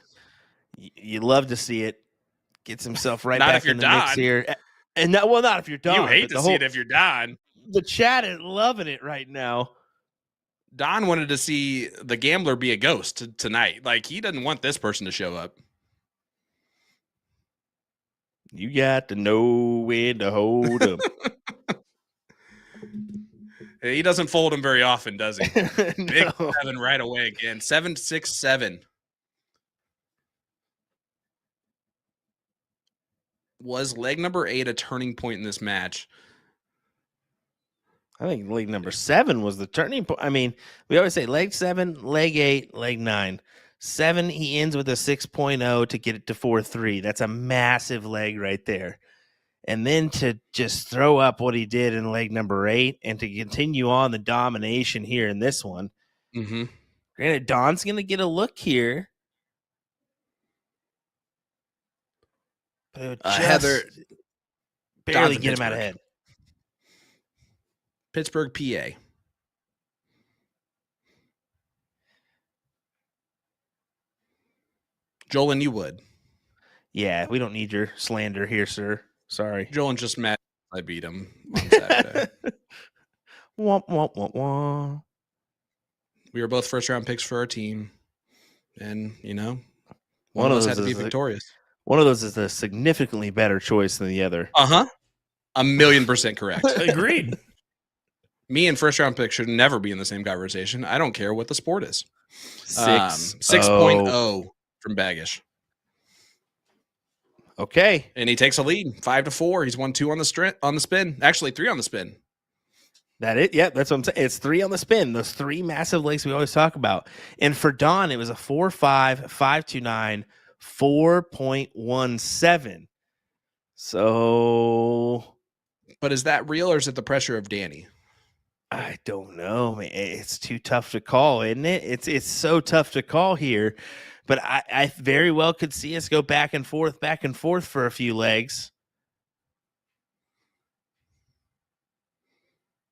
You love to see it. Gets himself right Not back if you're in the mix Don. here. And not if you're Don. You hate to see it if you're Don. The chat is loving it right now. Don wanted to see the gambler be a ghost tonight. Like, he doesn't want this person to show up. You got to know when to hold him. He doesn't fold him very often, does he? No. Big 7 right away again. 7-6-7. Was leg number 8 a turning point in this match? I think leg number 7 was the turning point. I mean, we always say leg 7, leg 8, leg 9. 7, he ends with a 6.0 to get it to 4.3. That's a massive leg right there. And then to just throw up what he did in leg number 8 and to continue on the domination here in this one. Mm-hmm. Granted, Don's going to get a look here. But it would just Heather, barely get him out ahead. Pittsburgh, PA. Joel, you would. Yeah, we don't need your slander here, sir. Sorry. Joel's just mad I beat him on Saturday. Womp, womp, womp, womp. We were both first-round picks for our team. And, one of us had to be victorious. One of those is a significantly better choice than the other. Uh-huh. 1,000,000% correct. Agreed. Me and first-round picks should never be in the same conversation. I don't care what the sport is. 6.0 from Baggish. Okay. And he takes a lead, 5-4. He's won 2 on the spin. Actually, 3 on the spin. That it? Yeah, that's what I'm saying. It's 3 on the spin. Those 3 massive legs we always talk about. And for Don, it was a 4.5, 5.29, 4.17. So, but is that real or is it the pressure of Danny? I don't know, man. It's too tough to call, isn't it? It's so tough to call here. But I very well could see us go back and forth for a few legs.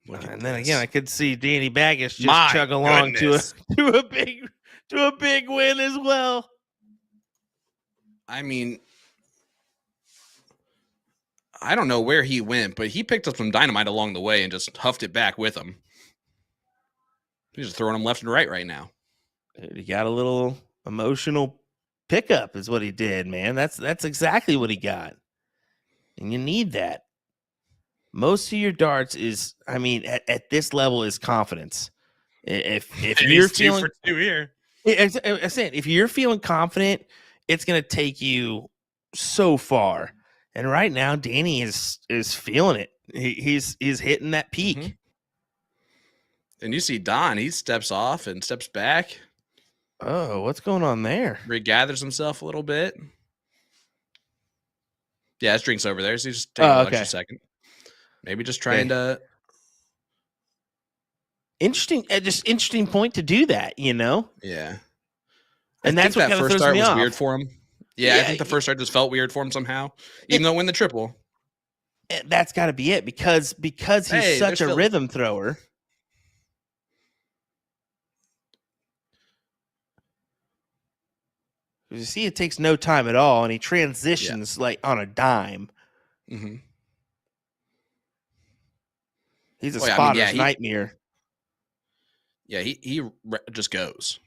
And then again, I could see Danny Baggish just chug along to a big win as well. I mean, I don't know where he went, but he picked up some dynamite along the way and just huffed it back with him. He's just throwing them left and right now. He got a little emotional pickup is what he did, man. That's exactly what he got. And you need that. Most of your darts is, I mean, at this level is confidence. If you're feeling 2 for 2 here, I'm saying if you're feeling confident, it's going to take you so far. And right now, Danny is feeling it. He's hitting that peak. Mm-hmm. And you see Don, he steps off and steps back. Oh, what's going on there? Regathers himself a little bit. Yeah, his drink's over there. So he's just taking an extra second. Maybe just trying to. Interesting. Just interesting point to do that, Yeah. And that's what that kind of first throws start me was off. weird for him. Yeah, I think the first start just felt weird for him somehow, even though it won the triple. That's got to be it because he's Hey, such there's a Philly. rhythm thrower. You see, it takes no time at all, and he transitions like on a dime. Mm-hmm. He's a Oh, yeah, I mean, spotter's yeah, nightmare. Yeah, he just goes.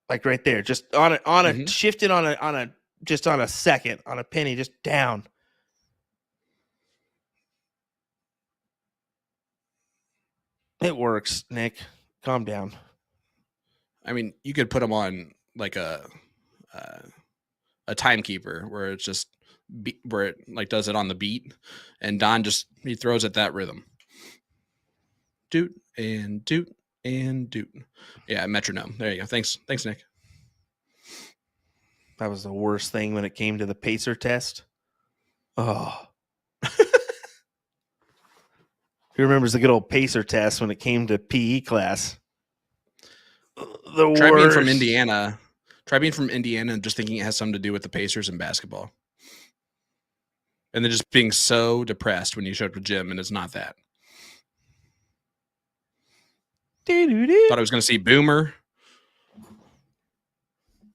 Like right there, just on a Mhm. shifted on a second, on a penny, just down. It works, Nick. Calm down. I mean, you could put him on like a timekeeper where it's just where it like does it on the beat, and Don he throws at that rhythm. Doot and doot and doot. Yeah, metronome. There you go. Thanks, Nick. That was the worst thing when it came to the pacer test. Oh. Who remembers the good old pacer test when it came to PE class? The Try being worst. from Indiana. Try being from Indiana and just thinking it has something to do with the Pacers and basketball. And then just being so depressed when you show up to gym and it's not that. Thought I was going to see Boomer.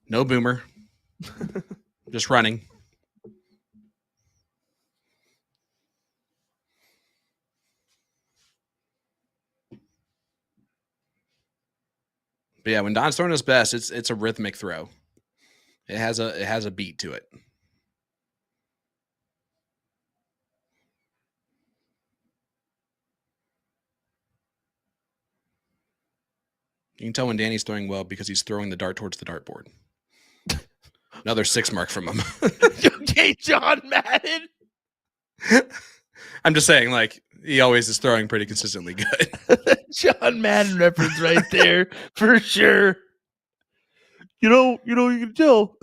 No Boomer. Just running. But yeah, when Don's throwing his best, it's a rhythmic throw. It has a beat to it. You can tell when Danny's throwing well because he's throwing the dart towards the dartboard. Another 6 mark from him. Okay, John Madden. I'm just saying, like, he always is throwing pretty consistently good. John Madden reference right there for sure. You know, you can tell.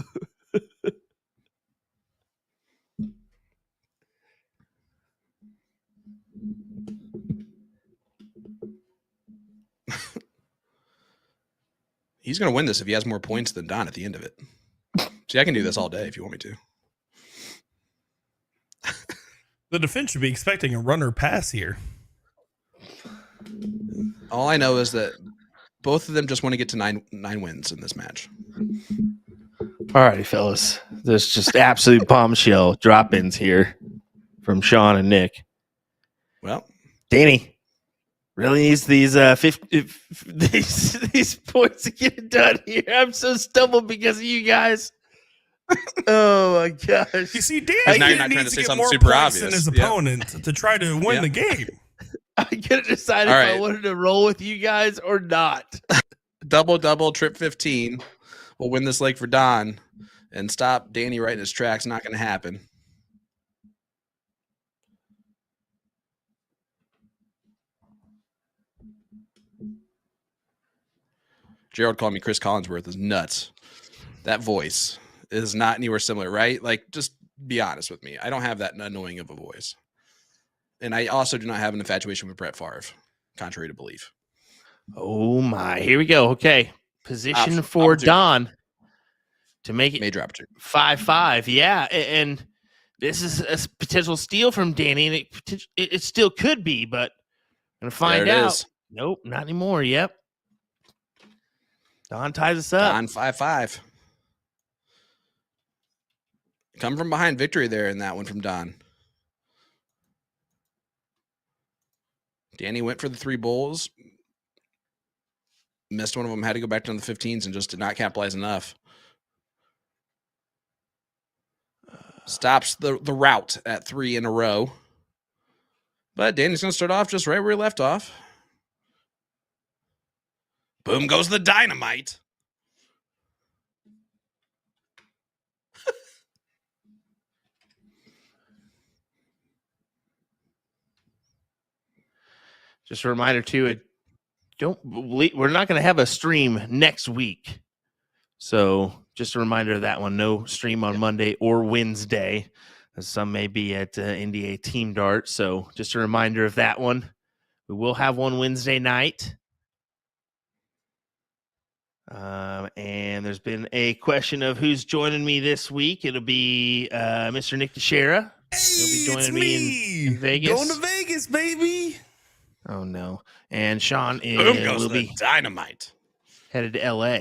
He's going to win this if he has more points than Don at the end of it. See, I can do this all day if you want me to. The defense should be expecting a runner pass here. All I know is that both of them just want to get to nine wins in this match. All righty, fellas. There's just absolute bombshell drop-ins here from Sean and Nick. Well, Danny really needs these these points to get it done here. I'm so stumbled because of you guys. Oh my gosh! You see, now Danny you're not trying to needs say to get something more super points than obvious. his Yeah. opponent to try to win Yeah. the game. I could have decided All if I right. wanted to roll with you guys or not. Double, trip 15. We'll win this leg for Don and stop Danny right in his tracks. Not going to happen. Gerald called me Chris Collinsworth is nuts. That voice is not anywhere similar, right? Like, just be honest with me. I don't have that annoying of a voice. And I also do not have an infatuation with Brett Favre, contrary to belief. Oh my! Here we go. Okay, position for opportunity. Don to make it Major opportunity. 5-5. Yeah, and this is a potential steal from Danny, and it still could be, but I'm gonna find There it out. is. Nope, not anymore. Yep. Don ties us up. Don 5-5. Come from behind victory there in that one from Don. Danny went for the 3 bowls. Missed one of them, had to go back down the 15s and just did not capitalize enough. Stops the route at 3 in a row. But Danny's going to start off just right where he left off. Boom goes the dynamite. Just a reminder too. We're not going to have a stream next week, so just a reminder of that one. No stream on Monday or Wednesday, as some may be at NDA Team Dart. So just a reminder of that one. We will have one Wednesday night. And there's been a question of who's joining me this week. It'll be Mr. Nick Teixeira. He'll be joining me in Vegas. Going to Vegas, baby. Oh no! And Sean will be dynamite. headed to LA.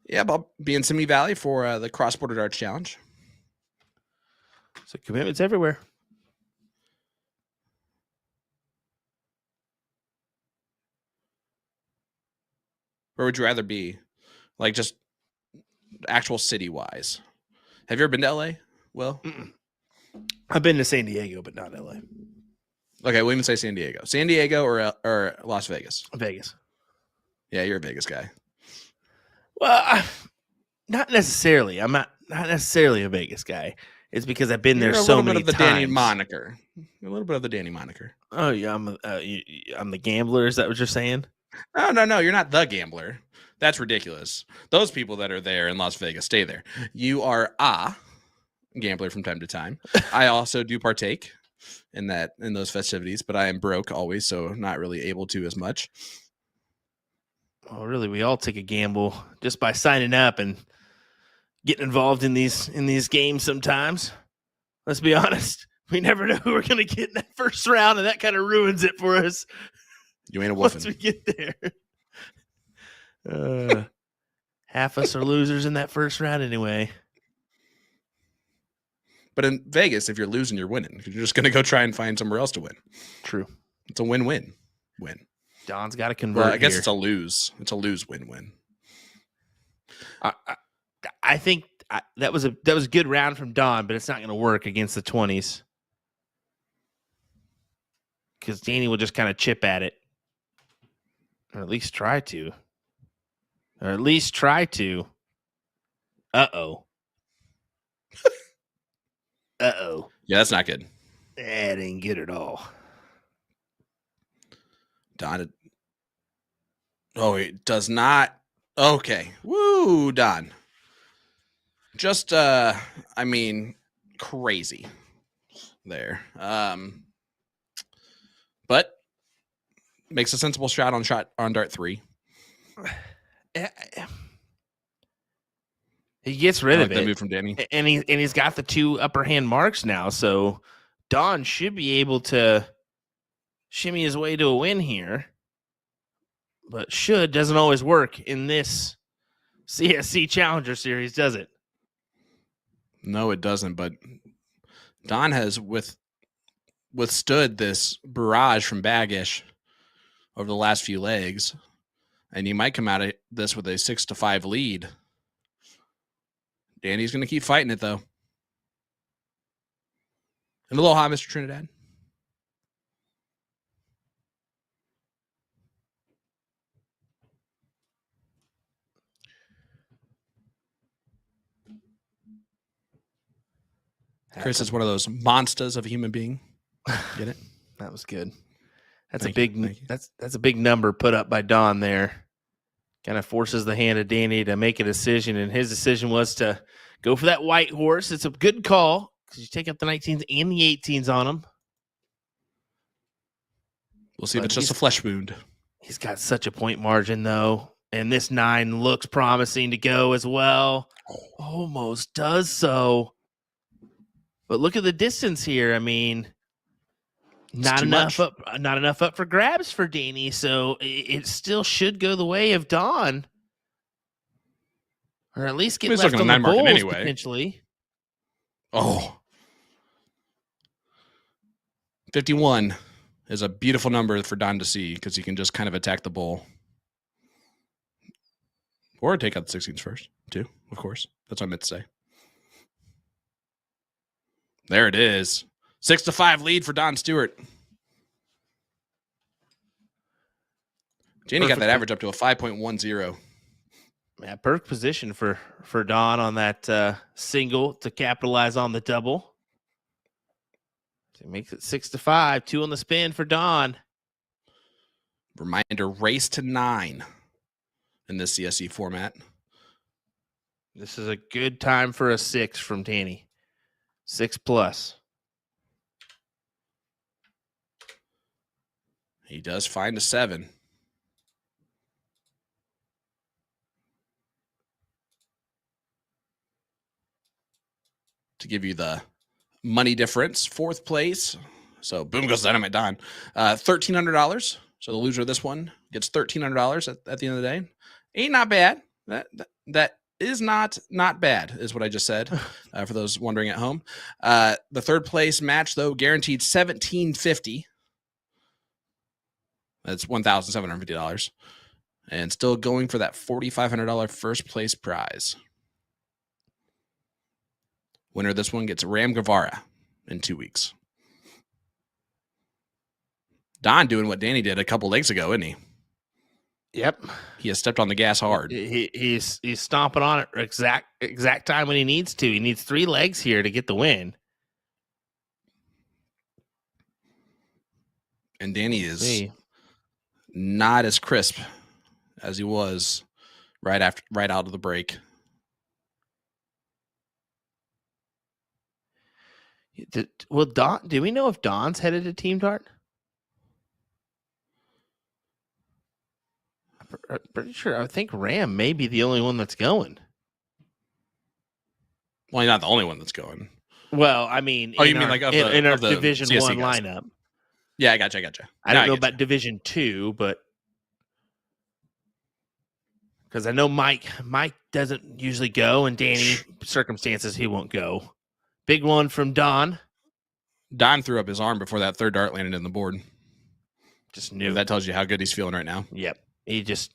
Yeah, but I'll be in Simi Valley for the Cross Border Darts Challenge. So commitments everywhere. Where would you rather be? Like just actual city wise. Have you ever been to LA? Will? I've been to San Diego, but not LA. Okay, we'll even say San Diego. San Diego or Las Vegas? Vegas. Yeah, you're a Vegas guy. Well, not necessarily. I'm not necessarily a Vegas guy. It's because I've been there so many times. A little bit of the Danny moniker. A little bit of the Danny moniker. Oh yeah, I'm the gambler. Is that what you're saying? No. You're not the gambler. That's ridiculous. Those people that are there in Las Vegas stay there. You are a gambler from time to time. I also do partake in those festivities, but I am broke always, so not really able to as much. Well, really, we all take a gamble just by signing up and getting involved in these games sometimes. Let's be honest. We never know who we're going to get in that first round, and that kind of ruins it for us. You ain't a wolfin'. Once we get there. Half us are losers in that first round anyway. But in Vegas, if you're losing, you're winning. You're just going to go try and find somewhere else to win. True. It's a win-win. Win. Don's got to convert. Well, I guess here. it's a lose. It's a lose-win-win. I think that was a good round from Don, but it's not going to work against the 20s because Danny will just kind of chip at it, or at least try to. Uh-oh. Yeah, that's not good. That ain't good at all. Don. Oh, it does not. Okay. Woo, Don. Just, crazy there. But makes a sensible shot on dart 3. He gets rid of it. That move from Danny. And he's got the 2 upper hand marks now, so Don should be able to shimmy his way to a win here. But should doesn't always work in this CSC Challenger Series, does it? No, it doesn't. But Don has withstood this barrage from Baggish over the last few legs, and he might come out of this with a 6-5 lead. Danny's going to keep fighting it, though. And aloha, Mr. Trinidad. Chris is one of those monsters of a human being. Get it? That was good. Thank you. That's a big number put up by Don there. Kind of forces the hand of Danny to make a decision, and his decision was to go for that white horse. It's a good call because you take up the 19s and the 18s on him. We'll see if it's just a flesh wound. He's got such a point margin, though, and this 9 looks promising to go as well. Almost does so. But look at the distance here. I mean, not enough up for grabs for Danny, so it still should go the way of Don. Or at least get left on the bowls, anyway. Potentially. Oh. 51 is a beautiful number for Don to see because he can just kind of attack the bowl. Or take out the 16s first, too, of course. That's what I meant to say. There it is. 6-5 lead for Don Stewart. Danny got that average up to a 5.10. Yeah, perfect position for Don on that single to capitalize on the double. So it makes it 6-5, 2 on the spin for Don. Reminder, race to 9 in this CSC format. This is a good time for a 6 from Danny. 6+. He does find a 7. to give you the money difference. Fourth place. So boom goes Dynamite Don. $1,300. So the loser of this one gets $1,300 at the end of the day. Ain't not bad. That is not bad, is what I just said. For those wondering at home. The third place match, though, guaranteed $1,750. That's $1,750. And still going for that $4,500 first place prize. Winner of this one gets Ram Guevara in 2 weeks. Don doing what Danny did a couple legs ago, isn't he? Yep. He has stepped on the gas hard. He's stomping on it exact time when he needs to. He needs 3 legs here to get the win. And Danny is not as crisp as he was right out of the break. Do we know if Don's headed to Team Dart? I'm pretty sure. I think Ram may be the only one that's going. Well, he's not the only one that's going. Well, I mean, you mean like in our the Division CSC 1 guys. lineup? Yeah, I gotcha. I don't know about Division 2, but because I know Mike doesn't usually go, and Danny, circumstances, he won't go. Big one from Don. Don threw up his arm before that third dart landed in the board. Just knew. That tells you how good he's feeling right now. Yep. He's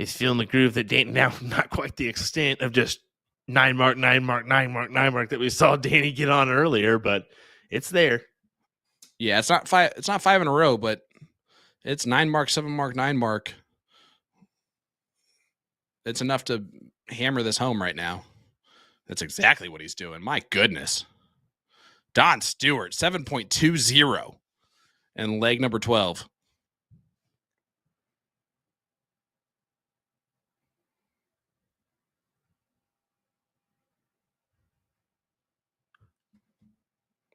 feeling the groove that Danny, now not quite the extent of just 9 mark that we saw Danny get on earlier, but it's there. Yeah, it's not 5 in a row, but it's 9 mark, 7 mark, 9 mark. It's enough to hammer this home right now. That's exactly what he's doing. My goodness. Don Stewart, 7.20 and leg number 12.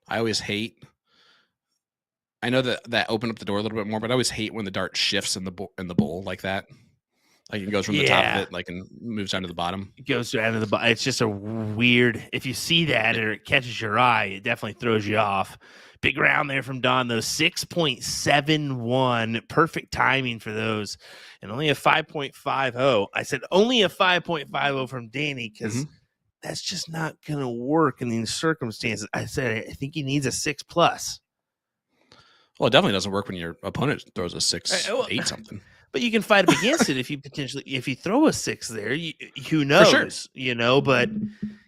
I always hate. I know that opened up the door a little bit more, but I always hate when the dart shifts in the bowl like that. Like it goes from the top of it, like, and moves down to the bottom. It goes down to the bottom. It's just a weird. If you see that or it catches your eye, it definitely throws you off. Big round there from Don, though. 6.71. Perfect timing for those. And only a 5.50. I said only a 5.50 from Danny because that's just not going to work in these circumstances. I said I think he needs a 6+. Well, it definitely doesn't work when your opponent throws a 6, 8 something. But you can fight up against it if you throw a 6 there. Who knows? For sure. But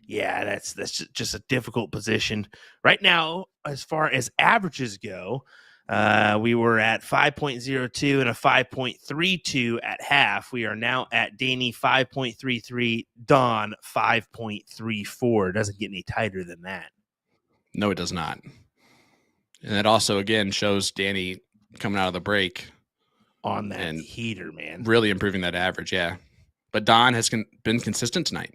yeah, that's just a difficult position right now. As far as averages go, we were at 5.02 and a 5.32 at half. We are now at Danny 5.33, Don 5.34. Doesn't get any tighter than that. No, it does not. And that also, again, shows Danny coming out of the break on that heater, man. Really improving that average, yeah. But Don has been consistent tonight.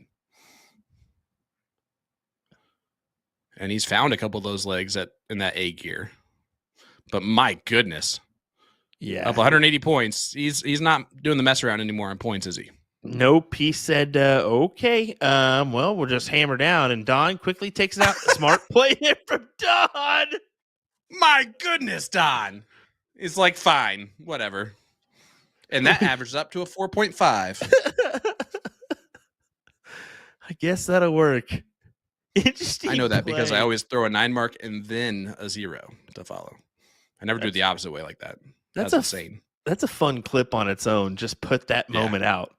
And he's found a couple of those legs in that A gear. But my goodness. Yeah. Up 180 points. He's not doing the mess around anymore on points, is he? Nope. He said, okay, well, we'll just hammer down. And Don quickly takes it out. Smart play there from Don. My goodness, Don. It's like, fine, whatever. And that averages up to a 4.5. I guess that'll work. Interesting. I know that play. because I always throw a 9 mark and then a 0 to follow. I never do it the opposite way like that. That's insane. That's a fun clip on its own. Just put that moment out.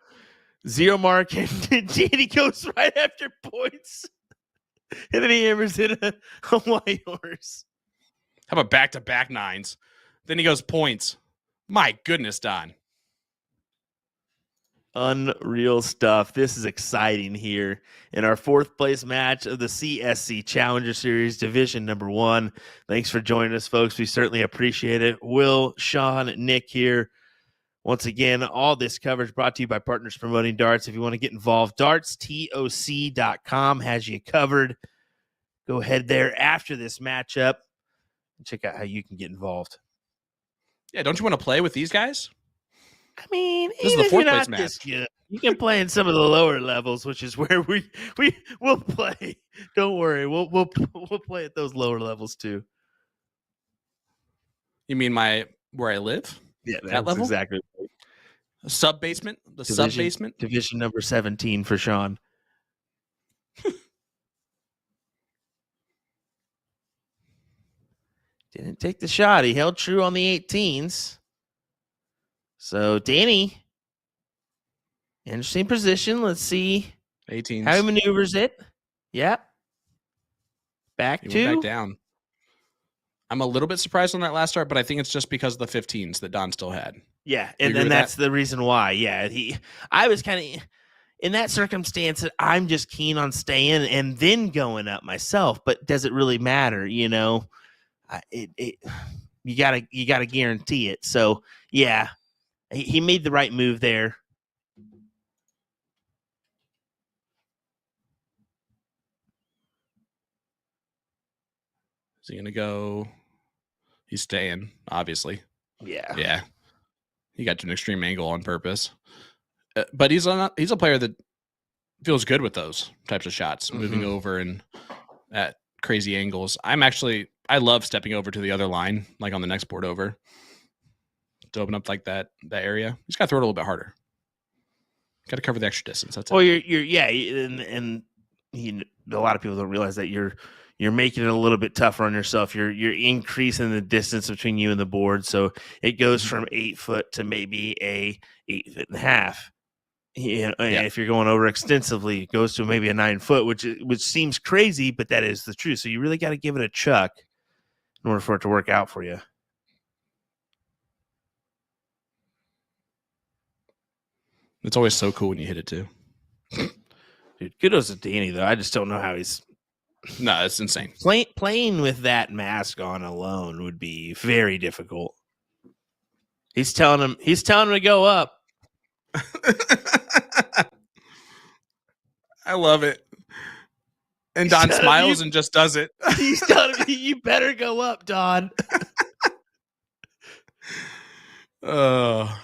0 mark, and Danny goes right after points. And then he hammers in a white horse. How about back-to-back 9s? Then he goes points. My goodness, Don. Unreal stuff. This is exciting here in our 4th place match of the CSC Challenger Series Division number 1. Thanks for joining us, folks. We certainly appreciate it. Will, Sean, Nick here. Once again, all this coverage brought to you by Partners Promoting Darts. If you want to get involved, dartstoc.com has you covered. Go ahead there after this matchup and check out how you can get involved. Yeah, don't you want to play with these guys? I mean, this is the 4th place match. You can play in some of the lower levels, which is where we will play. Don't worry. We'll we'll play at those lower levels too. You mean where I live? Yeah, That that's level? exactly right. Sub basement? The sub basement? Division number 17 for Sean. Didn't take the shot. He held true on the 18s. So Danny, interesting position. Let's see 18s. how he maneuvers it. Yep. Back He to went back down. I'm a little bit surprised on that last start, but I think it's just because of the 15s that Don still had. Yeah, You and agree then with that's that? the reason why. Yeah, I was kind of in that circumstance. I'm just keen on staying and then going up myself. But does it really matter? You know, you gotta guarantee it. So yeah, he made the right move there. Is he gonna go? He's staying, obviously. Yeah, Yeah, he got to an extreme angle on purpose. But he's a player that feels good with those types of shots, moving over and at crazy angles. I love stepping over to the other line, like on the next board over, to open up like that area. He's got to throw it a little bit harder. Got to cover the extra distance. That's well, it. and a lot of people don't realize that you're making it a little bit tougher on yourself. You're increasing the distance between you and the board, so it goes from 8 foot to maybe a 8.5 feet. If you're going over extensively, it goes to maybe a 9 foot, which seems crazy, but that is the truth. So you really got to give it a chuck in order for it to work out for you. It's always so cool when you hit it too. Dude, kudos to Danny though. I just don't know how he's No, it's insane. playing with that mask on alone would be very difficult. He's telling him to go up. I love it. And Don smiles and just does it. He's telling me you better go up, Don. Oh.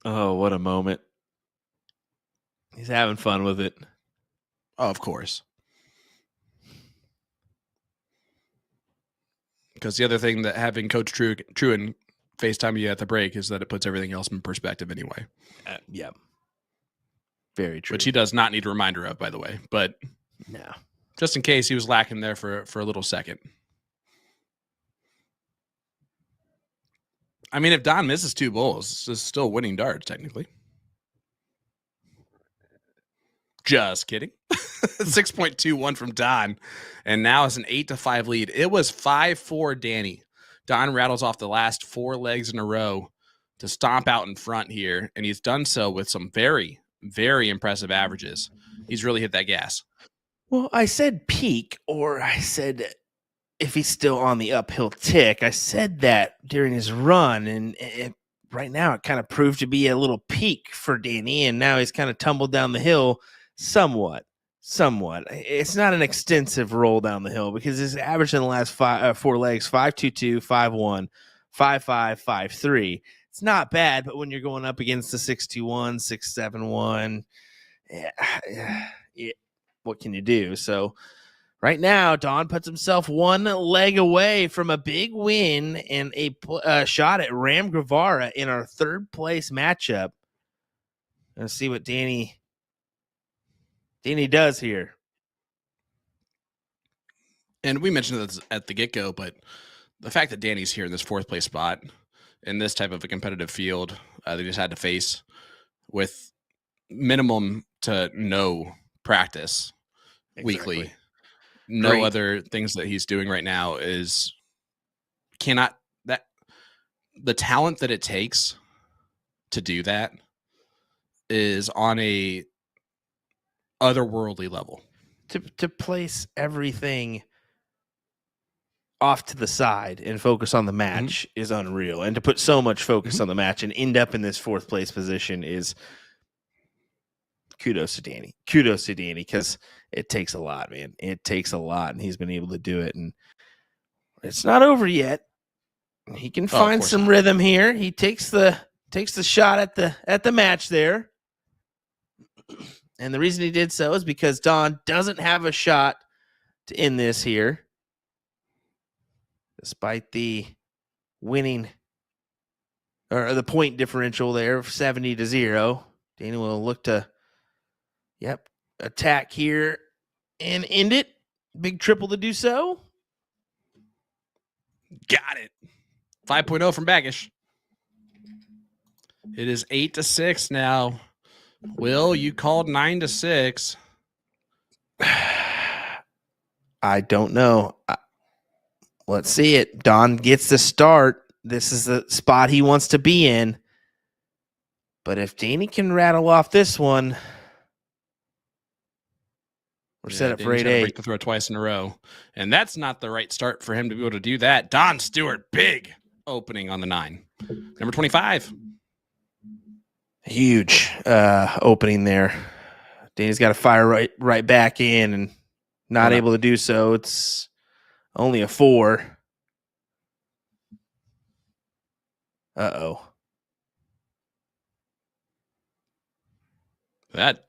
Oh, what a moment. He's having fun with it. Oh, of course. Because the other thing that having Coach Truan FaceTime you at the break is that it puts everything else in perspective anyway. Yeah. Very true. Which he does not need a reminder of, by the way. But no. Just in case he was lacking there for a little second. I mean, if Don misses 2 bowls, it's still winning darts, technically. Just kidding. 6.21 from Don. And now it's an 8-5 lead. It was 5-4 Danny. Don rattles off the last 4 legs in a row to stomp out in front here. And he's done so with some very, very impressive averages. He's really hit that gas. Well, I said peak, or I said if he's still on the uphill tick. I said that during his run, and right now it kind of proved to be a little peak for Danny, and now he's kind of tumbled down the hill somewhat. It's not an extensive roll down the hill because his average in the last 4 legs, 5.22, 5.1, 5.5, 5.3. It's not bad, but when you're going up against the 6.21, 6.71, what can you do? So right now, Don puts himself 1 leg away from a big win and a shot at Ram Guevara in our 3rd place matchup. Let's see what Danny does here. And we mentioned this at the get-go, but the fact that Danny's here in this 4th place spot in this type of a competitive field they just had to face with minimum to no practice weekly. No Great. other things that he's doing right now is that the talent that it takes to do that is on a otherworldly level. To place everything off to the side and focus on the match is unreal. And to put so much focus on the match and end up in this 4th place position is kudos to Danny. Kudos to Danny, because it takes a lot, man. It takes a lot, and he's been able to do it. And it's not over yet. He can find some rhythm here. He takes the takes the shot at the match there. And the reason he did so is because Don doesn't have a shot to end this here. Despite the winning or the point differential there of 70-0. Danny will look to attack here and end it. Big triple to do so. Got it. 5.0 from Baggish. It is 8-6 now. Will, you called 9-6. I don't know. Let's see it. Don gets the start. This is the spot he wants to be in. But if Danny can rattle off this one, we're set up for 8-8. Break the throw twice in a row. And that's not the right start for him to be able to do that. Don Stewart, big opening on the 9. Number 25. Huge opening there. Danny's got to fire right back in and not able to do so. It's only a 4. Uh-oh. That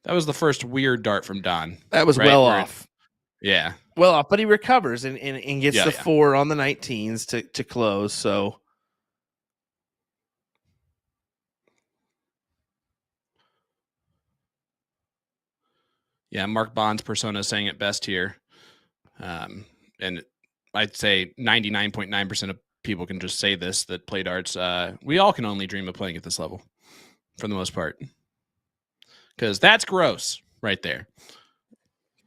was the first weird dart from Don. That was right? well off. Yeah. Well off, but he recovers and gets the 4 on the 19s to close, so... Yeah, Mark Bond's persona is saying it best here. And I'd say 99.9% of people can just say this, that play darts. We all can only dream of playing at this level for the most part. Because that's gross right there.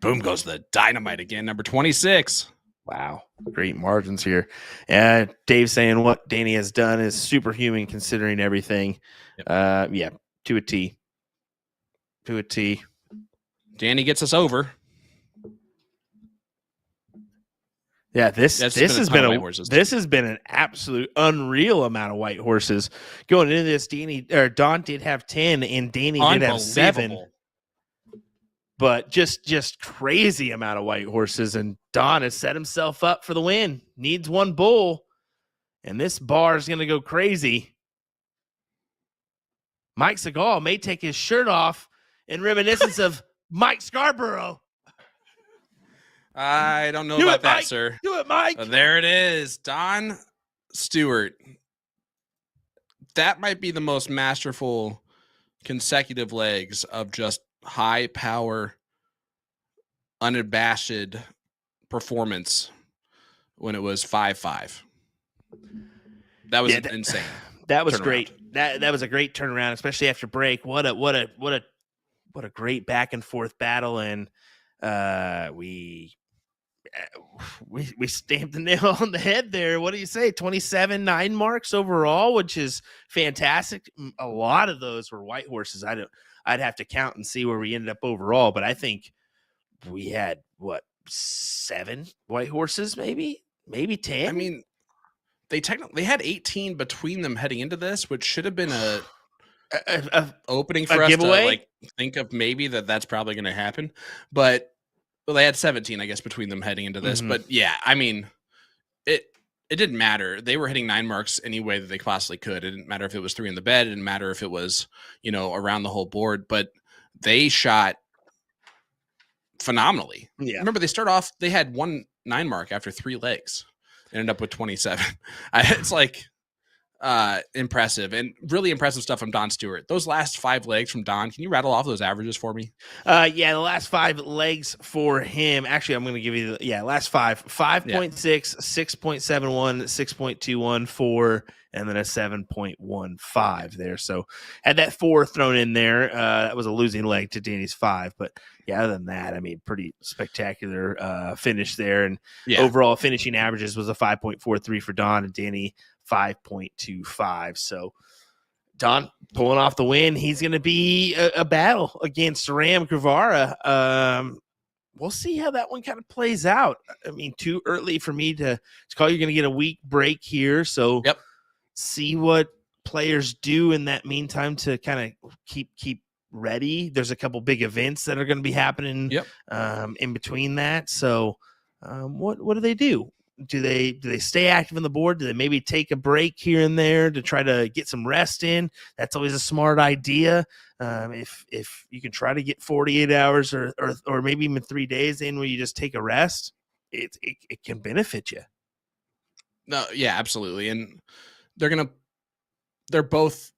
Boom goes the dynamite again, number 26. Wow. Great margins here. And Dave saying what Danny has done is superhuman considering everything. Yep. To a T. To a T. Danny gets us over. Yeah, this has been an absolute unreal amount of white horses going into this. Don did have 10 and Danny did have 7, but just crazy amount of white horses. And Don has set himself up for the win. Needs one bull, and this bar is going to go crazy. Mike Segal may take his shirt off in reminiscence of Mike Scarborough. I don't know about that, Mike. sir. Do it, Mike. There it is. Don Stewart. That might be the most masterful consecutive legs of just high power, unabashed performance when it was 5-5. That was insane. That was turnaround. Great. That was a great turnaround, especially after break. What a great back and forth battle, and we stamped the nail on the head there. What do you say? 27-9 marks overall, which is fantastic. A lot of those were white horses. I'd have to count and see where we ended up overall, but I think we had 7 white horses, maybe 10. I mean, they had 18 between them heading into this, which should have been a opening for us giveaway? to think of maybe that's probably going to happen. But they had 17, I guess, between them heading into this. Mm-hmm. But yeah, I mean, it didn't matter. They were hitting 9 marks any way that they possibly could. It didn't matter if it was 3 in the bed. It didn't matter if it was, around the whole board. But they shot phenomenally. Yeah. Remember, they had 1 9 mark after 3 legs. Ended up with 27. It's like impressive, and really impressive stuff from Don Stewart. Those last 5 legs from Don, can you rattle off those averages for me? The last 5 legs for him. Actually, I'm going to give you last 5. 5.6, 6.71, 6.21, 4, and then a 7.15 there. So had that 4 thrown in there. That was a losing leg to Danny's 5, but other than that, I mean, pretty spectacular finish there. And overall finishing averages was a 5.43 for Don and Danny 5.25. So Don pulling off the win. He's going to be a battle against Ram Guevara. We'll see how that one kind of plays out. I mean, too early for me to call. You're going to get a week break here. So see what players do in that meantime to kind of keep ready. There's a couple big events that are going to be happening in between that. So what do they do? do they stay active on the board? Do they maybe take a break here and there to try to get some rest in? That's always a smart idea. If you can try to get 48 hours or maybe even 3 days in where you just take a rest, it can benefit you. No, yeah, absolutely. And they're both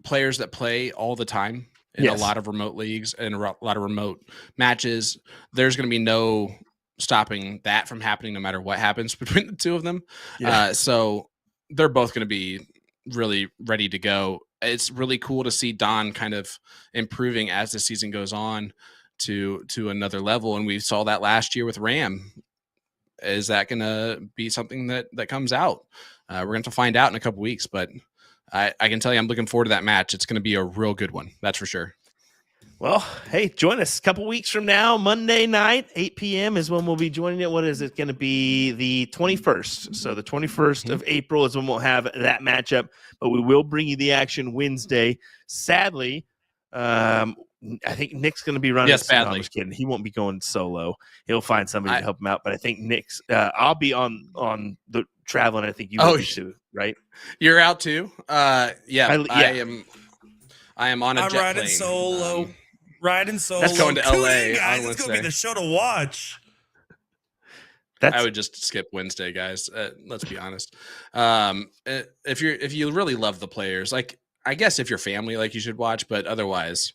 players that play all the time in a lot of remote leagues and a lot of remote matches. There's going to be no stopping that from happening no matter what happens between the two of them. So they're both going to be really ready to go. It's really cool to see Don kind of improving as the season goes on to another level. And we saw that last year with Ram. Is that going to be something that comes out? We're going to find out in a couple weeks, but I can tell you I'm looking forward to that match. It's going to be a real good one. That's for sure. Well, hey, join us a couple weeks from now, Monday night, 8 p.m. is when we'll be joining it. What is it going to be? The 21st. So the 21st of April is when we'll have that matchup, but we will bring you the action Wednesday. Sadly, I think Nick's going to be running. Yes, badly. I'm just kidding. He won't be going solo. He'll find somebody to help him out. But I think Nick's. I'll be on the traveling. I think you will be too, right? You're out too. I am. I am on a jet riding plane. Solo. Riding solo. That's going to LA. Guys, it's going to be the show to watch. I would just skip Wednesday, guys. Let's be honest. If you really love the players, like I guess if you're family, like you should watch, but otherwise,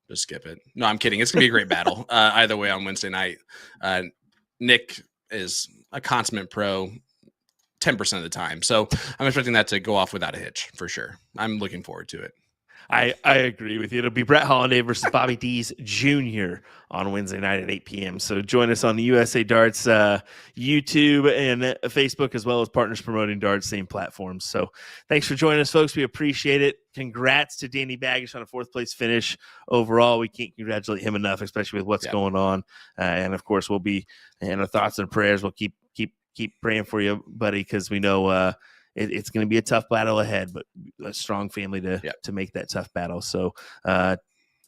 just skip it. No, I'm kidding. It's gonna be a great battle. Either way on Wednesday night. Nick is a consummate pro 10% of the time, so I'm expecting that to go off without a hitch for sure. I'm looking forward to it. I agree with you. It'll be Brett Holliday versus Bobby Dees Jr. on Wednesday night at 8 p.m. So join us on the USA Darts YouTube and Facebook, as well as Partners Promoting Darts, same platforms. So thanks for joining us, folks. We appreciate it. Congrats to Danny Baggish on a 4th place finish overall. We can't congratulate him enough, especially with what's going on. And of course, we'll be in our thoughts and prayers. We'll keep praying for you, buddy, because we know it's going to be a tough battle ahead, but a strong family to make that tough battle. So, Ram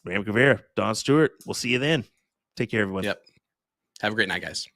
Guevara, Don Stewart, we'll see you then. Take care, everyone. Yep. Have a great night, guys.